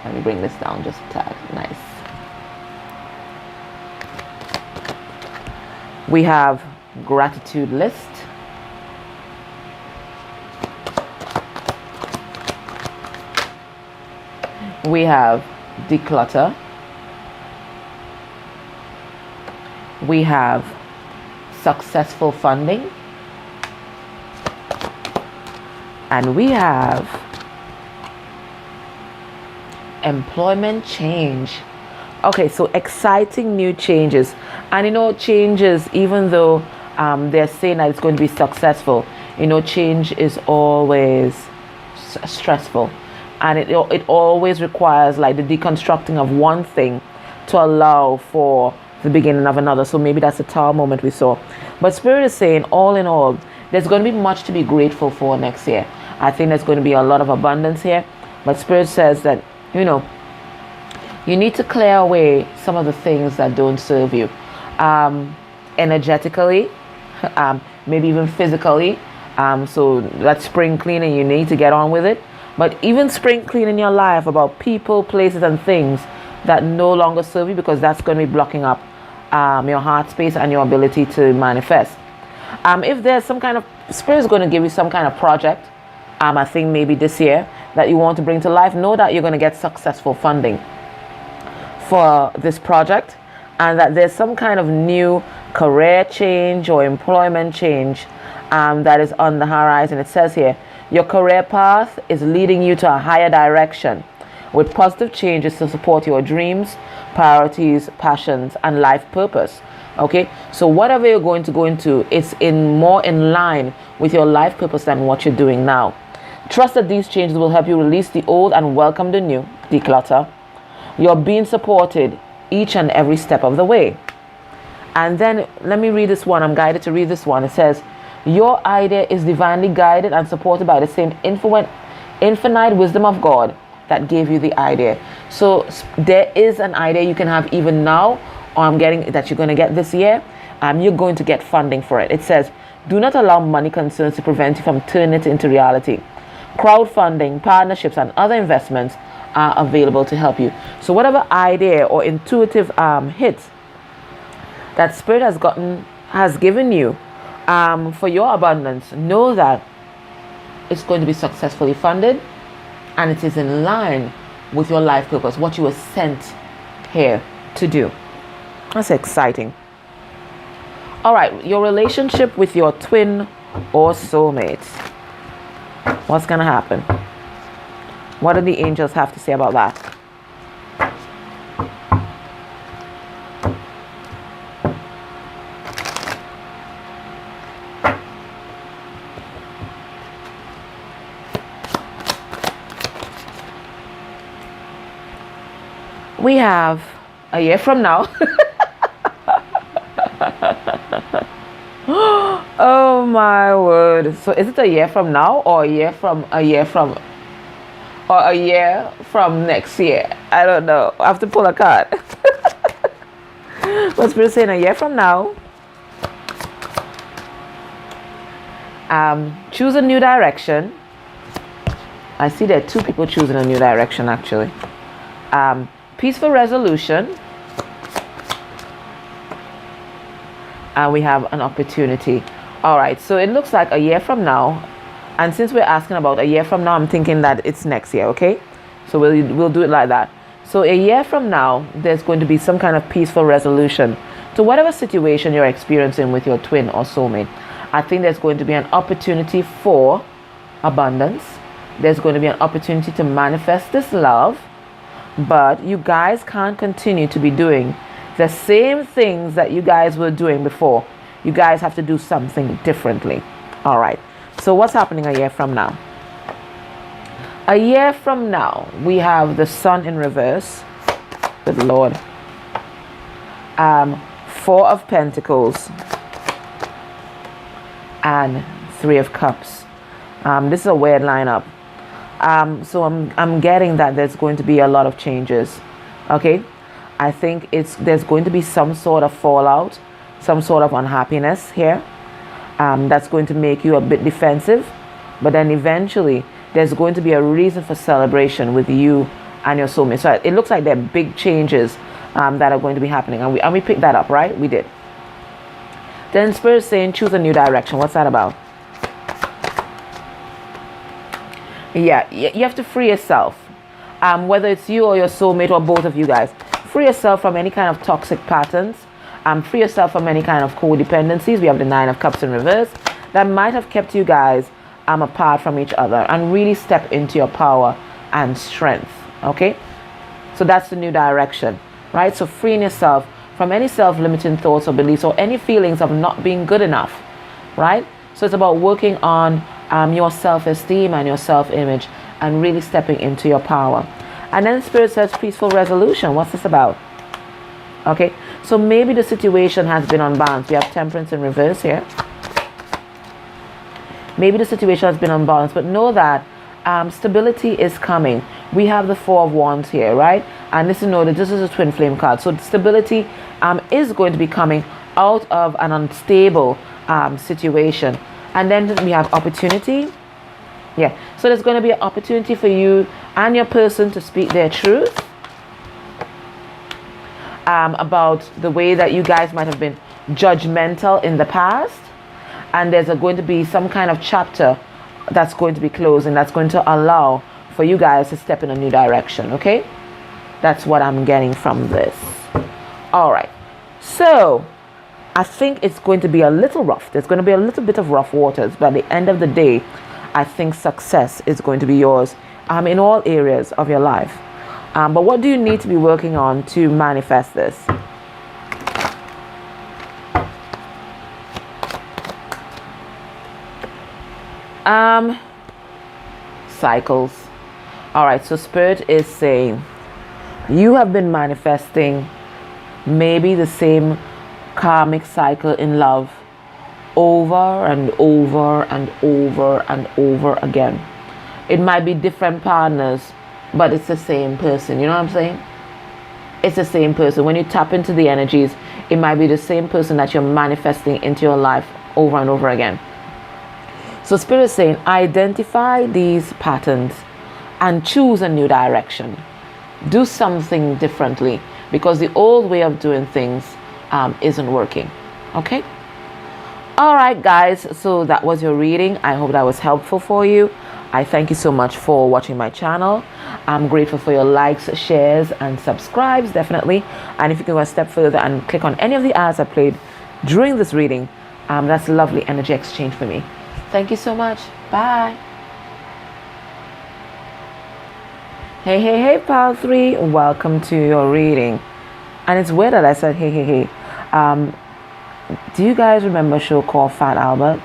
Let me bring this down just a tad. Nice. We have gratitude list. We have declutter. We have successful funding. And we have employment change. Okay, so exciting new changes. And you know, changes, even though they're saying that it's going to be successful, you know, change is always stressful. And it always requires like the deconstructing of one thing to allow for the beginning of another. So maybe that's the tower moment we saw. But Spirit is saying, all in all, there's going to be much to be grateful for next year. I think there's going to be a lot of abundance here. But Spirit says that, you know, you need to clear away some of the things that don't serve you. Energetically, maybe even physically. So that spring cleaning, you need to get on with it. But even spring cleaning your life about people, places, and things that no longer serve you, because that's going to be blocking up your heart space and your ability to manifest. If there's some kind of, Spirit is going to give you some kind of project, I think maybe this year, that you want to bring to life, know that you're going to get successful funding for this project, and that there's some kind of new career change or employment change that is on the horizon. It says here, your career path is leading you to a higher direction with positive changes to support your dreams, priorities, passions, and life purpose. Okay, so whatever you're going to go into, it's more in line with your life purpose than what you're doing now. Trust that these changes will help you release the old and welcome the new. Declutter. You're being supported each and every step of the way. And then let me read this one. I'm guided to read this one. It says, your idea is divinely guided and supported by the same infinite wisdom of God that gave you the idea. So there is an idea you can have even now, or I'm getting that you're going to get this year. You're going to get funding for it. It says, do not allow money concerns to prevent you from turning it into reality. Crowdfunding, partnerships, and other investments are available to help you. So whatever idea or intuitive hits that Spirit has given you for your abundance, know that it's going to be successfully funded, and it is in line with your life purpose, what you were sent here to do. That's exciting. All right, your relationship with your twin or soulmate. What's going to happen? What do the angels have to say about that? We have a year from now. Oh my word. So is it a year from now, or a year from next year? I don't know. I have to pull a card. But Spirit saying a year from now, choose a new direction. I see there are 2 people choosing a new direction actually. Peaceful resolution, and we have an opportunity. All right, so it looks like a year from now, and since we're asking about a year from now, I'm thinking that it's next year. Okay, so we'll do it like that. So a year from now, there's going to be some kind of peaceful resolution to whatever situation you're experiencing with your twin or soulmate. I think there's going to be an opportunity for abundance. There's going to be an opportunity to manifest this love. But you guys can't continue to be doing the same things that you guys were doing before. You guys have to do something differently. All right. So what's happening a year from now? A year from now, we have the Sun in reverse. Good Lord. 4 of Pentacles and 3 of Cups. This is a weird lineup. So I'm getting that there's going to be a lot of changes. Okay, I think there's going to be some sort of fallout, some sort of unhappiness here. That's going to make you a bit defensive, but then eventually there's going to be a reason for celebration with you and your soulmate. So it looks like there are big changes that are going to be happening. And we picked that up, right? We did. Then Spirit is saying, choose a new direction. What's that about? Yeah, you have to free yourself. Whether it's you or your soulmate or both of you guys. Free yourself from any kind of toxic patterns. Free yourself from any kind of codependencies. We have the Nine of Cups in reverse. That might have kept you guys apart from each other. And really step into your power and strength. Okay? So that's the new direction. Right? So freeing yourself from any self-limiting thoughts or beliefs or any feelings of not being good enough. Right? So it's about working on your self-esteem and your self-image and really stepping into your power. And then Spirit says peaceful resolution. What's this about? Okay, so maybe the situation has been unbalanced. We have Temperance in reverse here. Maybe the situation has been unbalanced, but know that stability is coming. We have the Four of Wands here, right? And this is a twin flame card. So stability is going to be coming out of an unstable situation. And then we have opportunity. Yeah, so there's going to be an opportunity for you and your person to speak their truth about the way that you guys might have been judgmental in the past. And there's going to be some kind of chapter that's going to be closed, and that's going to allow for you guys to step in a new direction, okay? That's what I'm getting from this. All right, so I think it's going to be a little rough. There's going to be a little bit of rough waters, but at the end of the day, I think success is going to be yours in all areas of your life. But what do you need to be working on to manifest this? Cycles. All right, so Spirit is saying you have been manifesting maybe the same karmic cycle in love over and over and over and over again. It might be different partners, but it's the same person. You know what I'm saying? It's the same person. When you tap into the energies, it might be the same person that you're manifesting into your life over and over again. So Spirit is saying identify these patterns and choose a new direction. Do something differently, because the old way of doing things isn't working. Okay? All right, guys. So that was your reading. I hope that was helpful for you. I thank you so much for watching my channel. I'm grateful for your likes, shares, and subscribes, definitely. And if you can go a step further and click on any of the ads I played during this reading, that's lovely energy exchange for me. Thank you so much. Bye. Hey, pile 3. Welcome to your reading. And it's weird that I said hey. Do you guys remember a show called Fat Albert?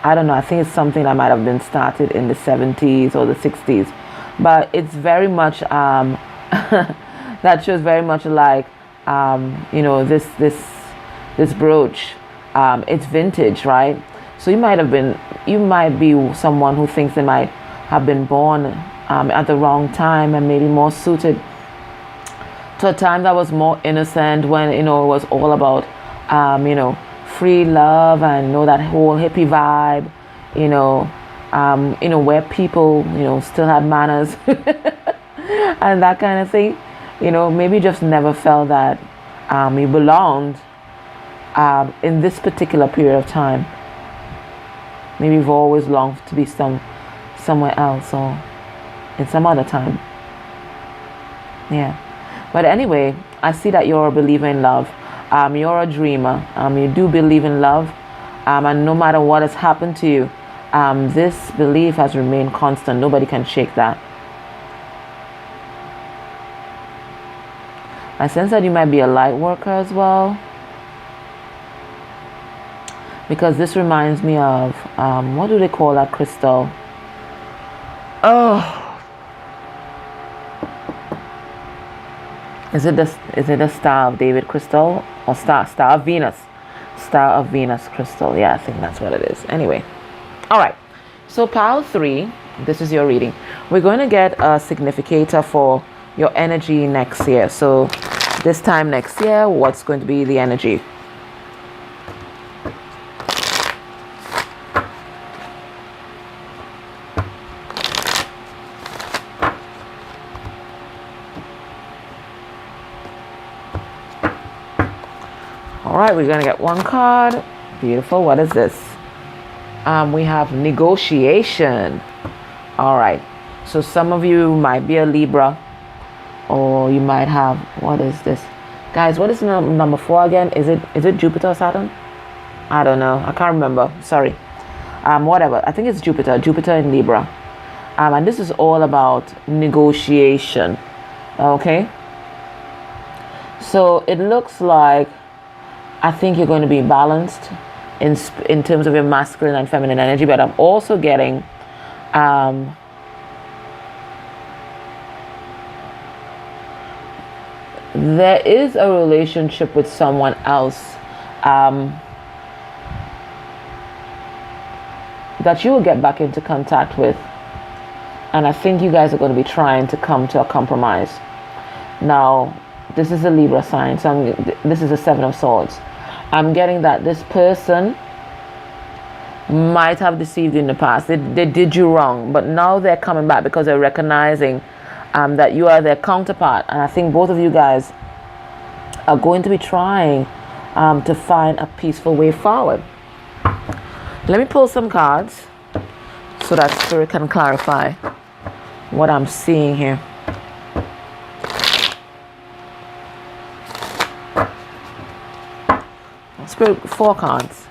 I don't know. I think it's something that might have been started in the 70s or the 60s. But it's very much, that show is very much like, this brooch. It's vintage, right? So you might be someone who thinks they might have been born at the wrong time and maybe more suited to a time that was more innocent, when it was all about free love and that whole hippie vibe, where people still had manners and that kind of thing. Maybe just never felt that you belonged in this particular period of time. Maybe you've always longed to be somewhere else or in some other time. Yeah. But anyway, I see that you're a believer in love. You're a dreamer. You do believe in love. And no matter what has happened to you, this belief has remained constant. Nobody can shake that. I sense that you might be a light worker as well, because this reminds me of what do they call that crystal? Oh, is it the Star of David crystal or Star of Venus? Star of Venus crystal. Yeah, I think that's what it is. Anyway, all right. So pile 3, this is your reading. We're going to get a significator for your energy next year. So this time next year, what's going to be the energy? All right, we're gonna get one card. Beautiful. What is this? We have negotiation. All right, so some of you might be a Libra, or you might have, what is this, guys? What is number 4 again? Is it Jupiter or Saturn? I don't know, I can't remember, sorry. Whatever, I think it's Jupiter in Libra. And this is all about negotiation. Okay, so it looks like, I think you're going to be balanced in terms of your masculine and feminine energy, but I'm also getting there is a relationship with someone else that you will get back into contact with, and I think you guys are going to be trying to come to a compromise. Now, this is a Libra sign, so this is a 7 of Swords. I'm getting that this person might have deceived you in the past. They did you wrong, but now they're coming back because they're recognizing that you are their counterpart. And I think both of you guys are going to be trying to find a peaceful way forward. Let me pull some cards so that Spirit can clarify what I'm seeing here. Spirit, 4 cards.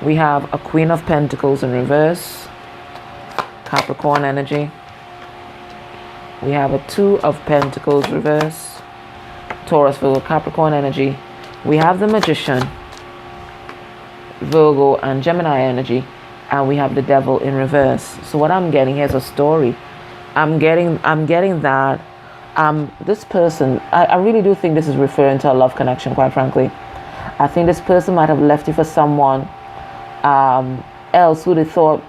We have a Queen of Pentacles in reverse, Capricorn energy. We have a 2 of Pentacles reverse, Taurus, Virgo, Capricorn energy. We have the Magician, Virgo and Gemini energy, and we have the Devil in reverse. So what I'm getting here is a story. I'm getting that this person, I really do think this is referring to a love connection, quite frankly. I think this person might have left you for someone else who they thought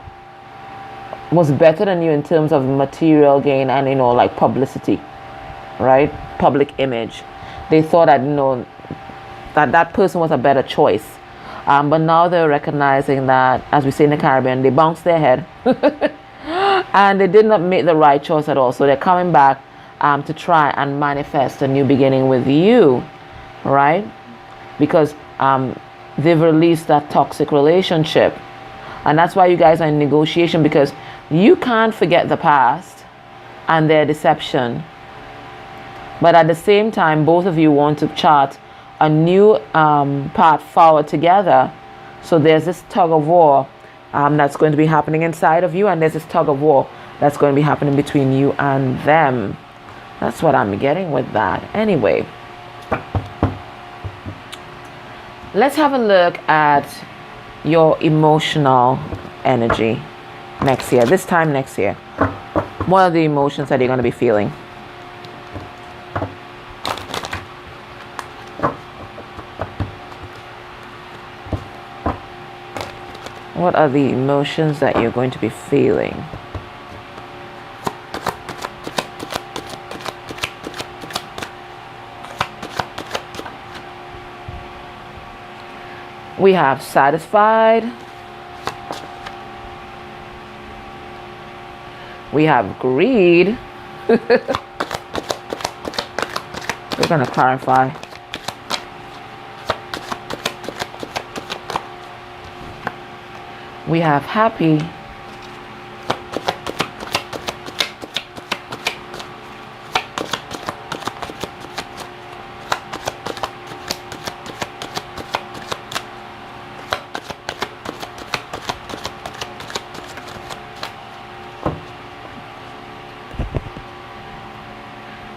was better than you in terms of material gain and, you know, like publicity, right? Public image. They thought that, you know, that person was a better choice. But now they're recognizing that, as we say in the Caribbean, they bounced their head and they did not make the right choice at all. So they're coming back to try and manifest a new beginning with you, right? Because they've released that toxic relationship. And that's why you guys are in negotiation, because you can't forget the past and their deception. But at the same time, both of you want to chart a new path forward together. So there's this tug of war that's going to be happening inside of you, and there's this tug of war that's going to be happening between you and them. That's what I'm getting with that. Anyway, let's have a look at your emotional energy next year. This time next year, what are the emotions that you're going to be feeling? What are the emotions that you're going to be feeling? We have satisfied. We have greed. We're going to clarify. We have happy.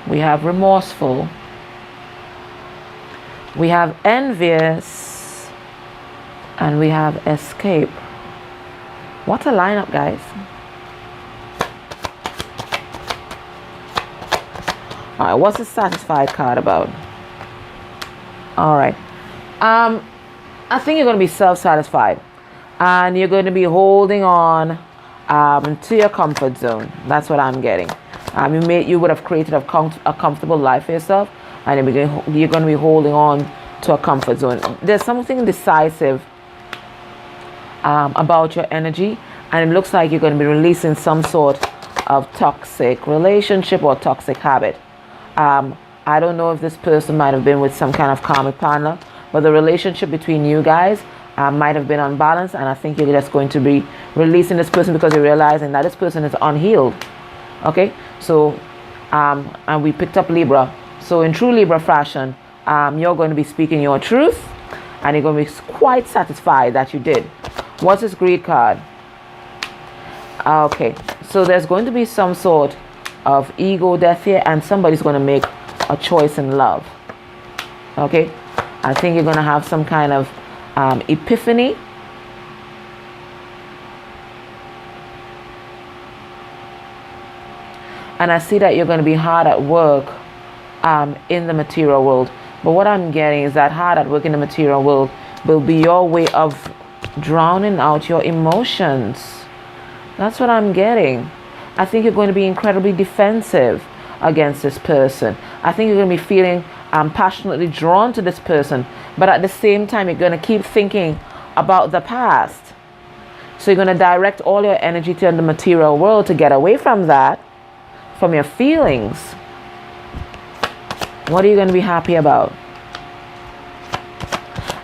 We have remorseful. We have envious. And we have escape. What a lineup, guys. All right, what's the satisfied card about? All right. I think you're going to be self-satisfied. And you're going to be holding on to your comfort zone. That's what I'm getting. You would have created a comfortable life for yourself. And you're going to be holding on to a comfort zone. There's something decisive about your energy, and it looks like you're going to be releasing some sort of toxic relationship or toxic habit. I don't know if this person might have been with some kind of karmic partner, but the relationship between you guys might have been unbalanced, and I think you're just going to be releasing this person because you're realizing that this person is unhealed. Okay, so and we picked up Libra. So in true Libra fashion, you're going to be speaking your truth, and you're going to be quite satisfied that you did. What's this greed card? Okay, so there's going to be some sort of ego death here, and somebody's going to make a choice in love. Okay, I think you're going to have some kind of epiphany. And I see that you're going to be hard at work in the material world. But what I'm getting is that hard at work in the material world will be your way of drowning out your emotions. That's what I'm getting. I think you're going to be incredibly defensive against this person. I think you're going to be feeling passionately drawn to this person. But at the same time, you're going to keep thinking about the past. So you're going to direct all your energy to the material world to get away from that, from your feelings. What are you going to be happy about?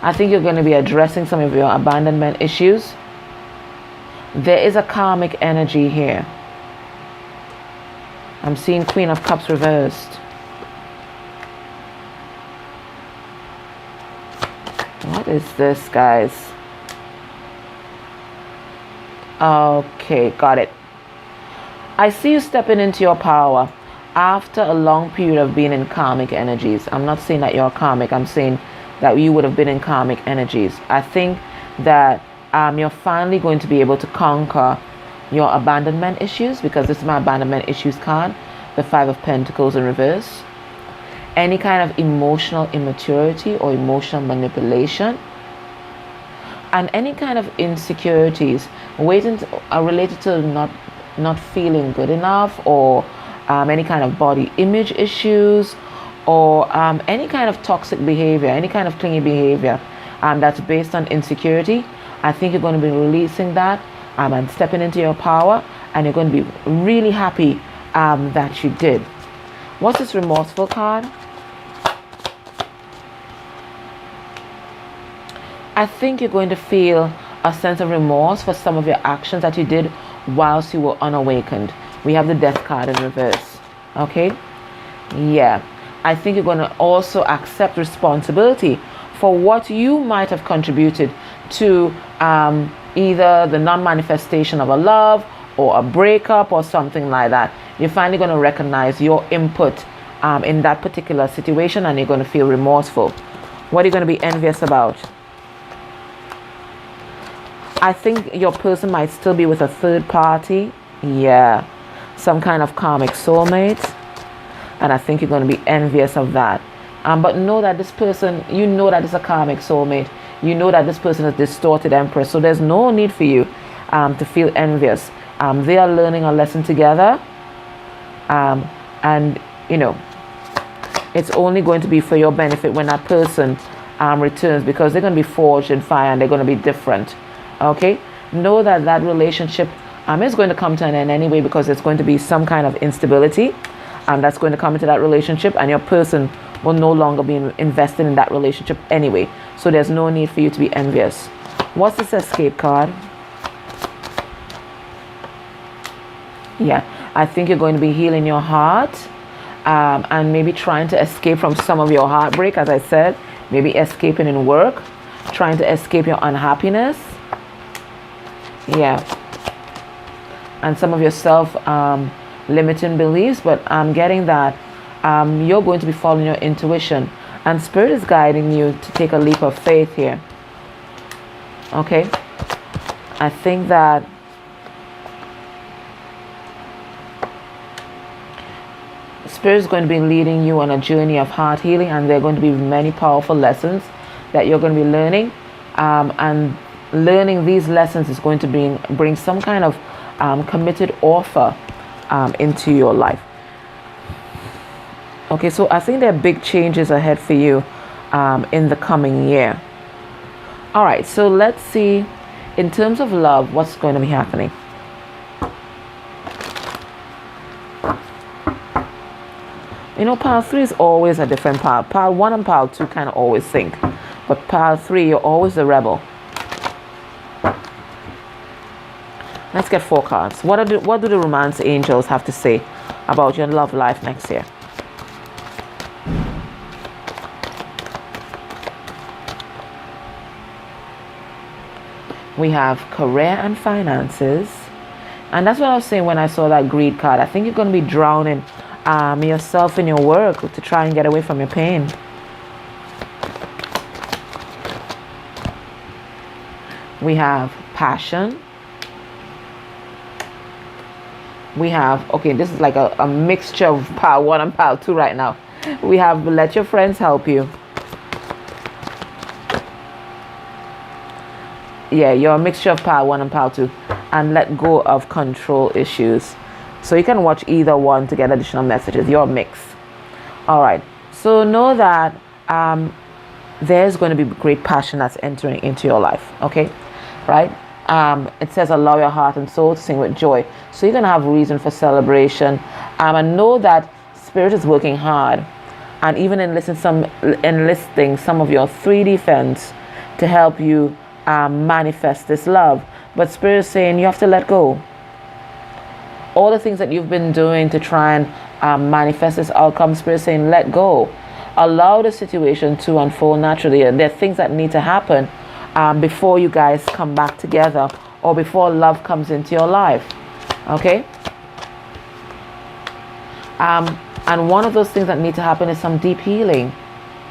I think you're going to be addressing some of your abandonment issues. There is a karmic energy here. I'm seeing Queen of Cups reversed. What is this, guys? Okay, got it. I see you stepping into your power after a long period of being in karmic energies. I'm not saying that you're karmic. I'm saying that you would have been in karmic energies. I think that you're finally going to be able to conquer your abandonment issues, because this is my abandonment issues card, the Five of Pentacles in reverse. Any kind of emotional immaturity or emotional manipulation, and any kind of insecurities related to not feeling good enough, or any kind of body image issues, or any kind of toxic behavior, any kind of clingy behavior that's based on insecurity. I think you're going to be releasing that and stepping into your power, and you're going to be really happy that you did. What's this remorseful card? I think you're going to feel a sense of remorse for some of your actions that you did whilst you were unawakened. We have the Death card in reverse. Okay? Yeah. I think you're going to also accept responsibility for what you might have contributed to either the non-manifestation of a love or a breakup or something like that. You're finally going to recognize your input in that particular situation, and you're going to feel remorseful. What are you going to be envious about? I think your person might still be with a third party. Yeah. Some kind of karmic soulmate. And I think you're going to be envious of that. But know that this person, you know that it's a karmic soulmate. You know that this person is distorted Empress. So there's no need for you to feel envious. They are learning a lesson together. And, you know, it's only going to be for your benefit when that person returns, because they're going to be forged in fire and they're going to be different. Okay? Know that that relationship is going to come to an end anyway, because there's going to be some kind of instability that's going to come into that relationship, and your person will no longer be invested in that relationship anyway. So there's no need for you to be envious. What's this Escape card? Yeah, I think you're going to be healing your heart and maybe trying to escape from some of your heartbreak, as I said. Maybe escaping in work, trying to escape your unhappiness. Yeah. And some of your self-limiting beliefs, but I'm getting that you're going to be following your intuition, and Spirit is guiding you to take a leap of faith here. Okay? I think that Spirit is going to be leading you on a journey of heart healing, and there are going to be many powerful lessons that you're going to be learning, and learning these lessons is going to bring some kind of committed offer into your life. Okay, so I think there are big changes ahead for you in the coming year. All right, so let's see, in terms of love, what's going to be happening. You know, pile 3 is always a different pile. Pile 1 and pile 2 kind of always sync. But pile 3, you're always the rebel. Let's get 4 cards. What do the romance angels have to say about your love life next year? We have career and finances. And that's what I was saying when I saw that greed card. I think you're going to be drowning yourself in your work to try and get away from your pain. We have passion. We have, okay, this is like a mixture of pile 1 and pile 2 right now. We have let your friends help you. Yeah, you're a mixture of pile 1 and pile 2. And let go of control issues. So you can watch either one to get additional messages. You're a mix. All right. So know that there's going to be great passion that's entering into your life. Okay. Right. It says allow your heart and soul to sing with joy. So you're going to have reason for celebration. And know that Spirit is working hard. And even enlisting some of your 3D friends to help you manifest this love. But Spirit is saying you have to let go. All the things that you've been doing to try and manifest this outcome, Spirit is saying let go. Allow the situation to unfold naturally. And there are things that need to happen before you guys come back together, or before love comes into your life. Okay? And one of those things that need to happen is some deep healing.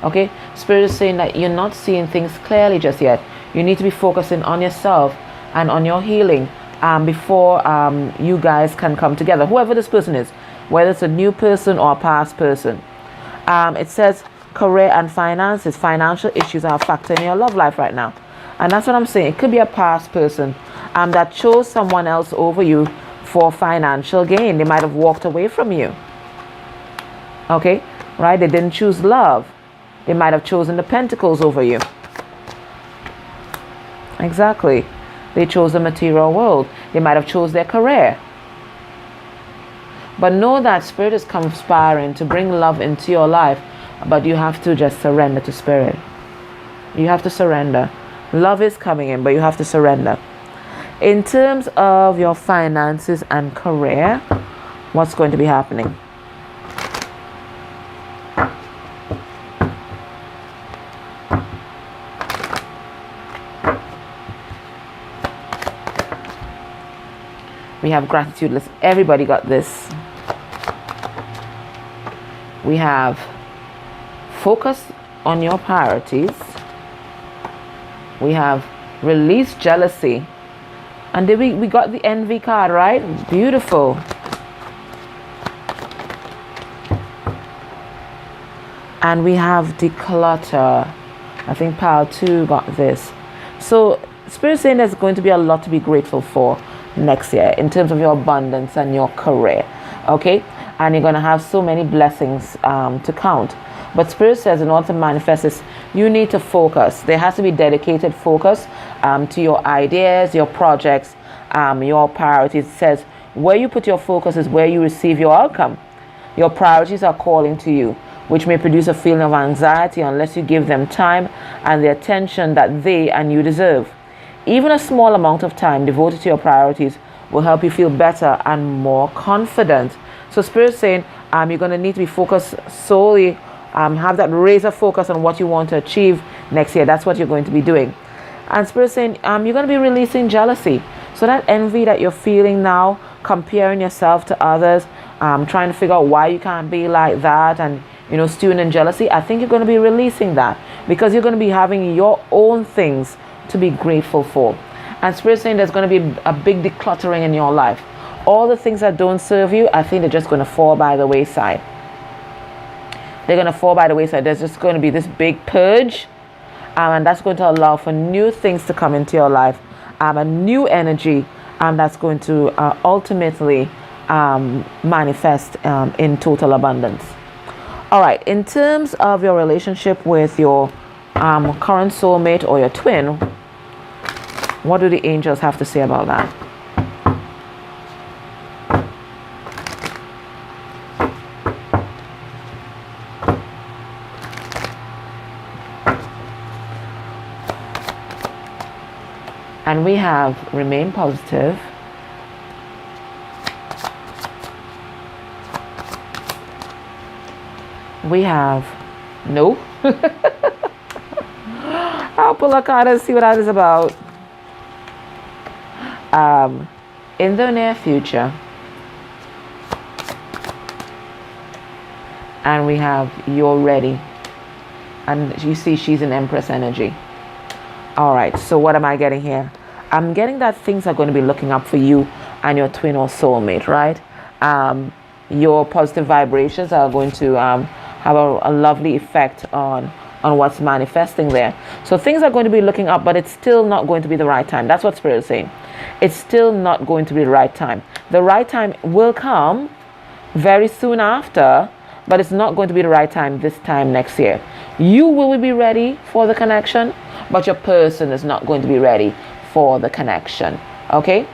Okay? Spirit is saying that you're not seeing things clearly just yet. You need to be focusing on yourself and on your healing before you guys can come together, whoever this person is, whether it's a new person or a past person. It says career and finances. Financial issues are a factor in your love life right now, and that's what I'm saying. It could be a past person that chose someone else over you for financial gain. They might have walked away from you. Okay, right? They didn't choose love. They might have chosen the pentacles over you. Exactly. They chose the material world. They might have chose their career. But know that Spirit is conspiring to bring love into your life. But you have to just surrender to Spirit. You have to surrender. Love is coming in, but you have to surrender. In terms of your finances and career, what's going to be happening? We have gratitude list. Everybody got this. We have focus on your priorities. We have release jealousy. And then we got the envy card, right? Beautiful. And we have declutter. I think pile 2 got this. So Spirit saying there's going to be a lot to be grateful for next year in terms of your abundance and your career. Okay? And you're going to have so many blessings to count. But Spirit says in order to manifest this, you need to focus. There has to be dedicated focus to your ideas, your projects, your priorities. It says where you put your focus is where you receive your outcome. Your priorities are calling to you, which may produce a feeling of anxiety unless you give them time and the attention that they and you deserve. Even a small amount of time devoted to your priorities will help you feel better and more confident. So Spirit saying you're going to need to be focused solely, have that razor focus on what you want to achieve next year. That's what you're going to be doing. And Spirit saying you're going to be releasing jealousy. So that envy that you're feeling now, comparing yourself to others, trying to figure out why you can't be like that, and stewing in jealousy, I think you're going to be releasing that because you're going to be having your own things to be grateful for. And Spirit saying there's going to be a big decluttering in your life. All the things that don't serve you, I think they're just going to fall by the wayside. They're going to fall by the wayside. There's just going to be this big purge, and that's going to allow for new things to come into your life, a new energy, and that's going to ultimately manifest in total abundance. All right, in terms of your relationship with your current soulmate or your twin, what do the angels have to say about that? And we have remain positive. We have no. I'll pull a card and see what that is about. In the near future. And we have you're ready. And you see she's in Empress energy. All right, so what am I getting here? I'm getting that things are going to be looking up for you and your twin or soulmate, right? Your positive vibrations are going to have a lovely effect on what's manifesting there. So things are going to be looking up, but it's still not going to be the right time. That's what Spirit is saying. It's still not going to be the right time. The right time will come very soon after, but it's not going to be the right time this time next year. You will be ready for the connection, but your person is not going to be ready for the connection. Okay?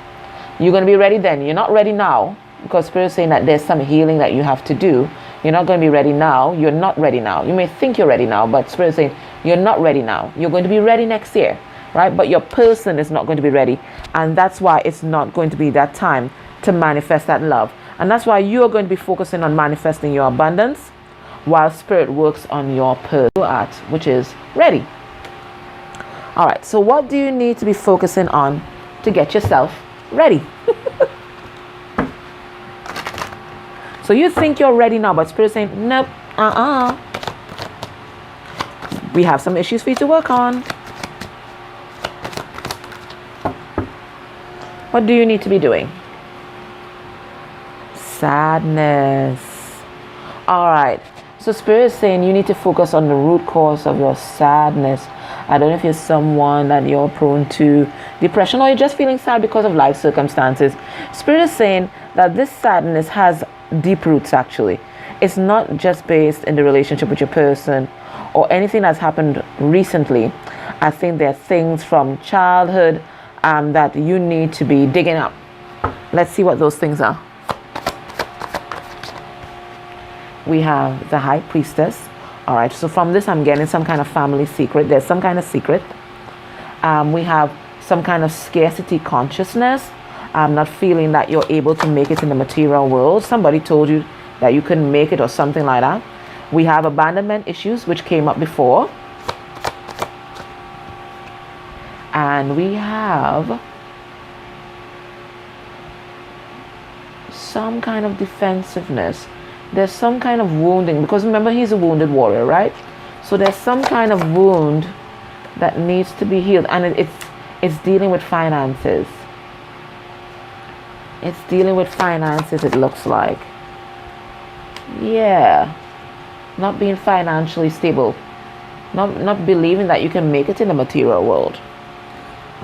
You're going to be ready then. You're not ready now, because Spirit is saying that there's some healing that you have to do. You're not going to be ready now. You're not ready now. You may think you're ready now, but Spirit is saying you're not ready now. You're going to be ready next year, right? But your person is not going to be ready. And that's why it's not going to be that time to manifest that love. And that's why you're going to be focusing on manifesting your abundance while Spirit works on your person, which is ready. All right. So what do you need to be focusing on to get yourself ready? So you think you're ready now, but Spirit is saying, nope, we have some issues for you to work on. What do you need to be doing? Sadness. All right. So Spirit is saying you need to focus on the root cause of your sadness. I don't know if you're someone that you're prone to depression or you're just feeling sad because of life circumstances. Spirit is saying that this sadness has deep roots actually. It's not just based in the relationship with your person or anything that's happened recently. I think there are things from childhood that you need to be digging up. Let's see what those things are. We have the High Priestess. All right, so from this I'm getting some kind of family secret. There's some kind of secret. We have some kind of scarcity consciousness. Not feeling that you're able to make it in the material world. Somebody told you that you couldn't make it or something like that. We have abandonment issues, which came up before. And we have some kind of defensiveness. There's some kind of wounding, because remember he's a wounded warrior, right? So there's some kind of wound that needs to be healed, and it's dealing with finances. It's dealing with finances, it looks like. Yeah. Not being financially stable. Not believing that you can make it in the material world.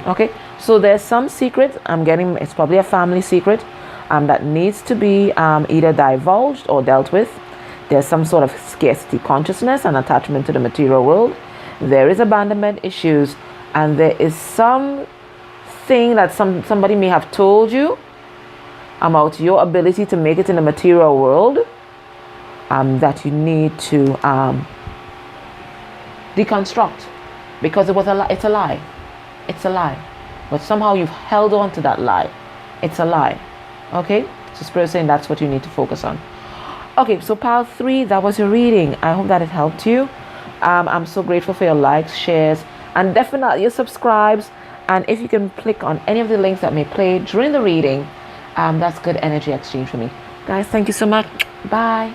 Okay, so there's some secret. I'm getting, it's probably a family secret that needs to be either divulged or dealt with. There's some sort of scarcity consciousness and attachment to the material world. There is abandonment issues, and there is something that somebody may have told you about your ability to make it in the material world that you need to deconstruct, because it's a lie. It's a lie. But somehow you've held on to that lie. It's a lie. Okay? So Spirit is saying that's what you need to focus on. Okay, so pile 3, that was your reading. I hope that it helped you. I'm so grateful for your likes, shares, and definitely your subscribes. And if you can click on any of the links that may play during the reading, that's good energy exchange for me. Guys, thank you so much. Bye.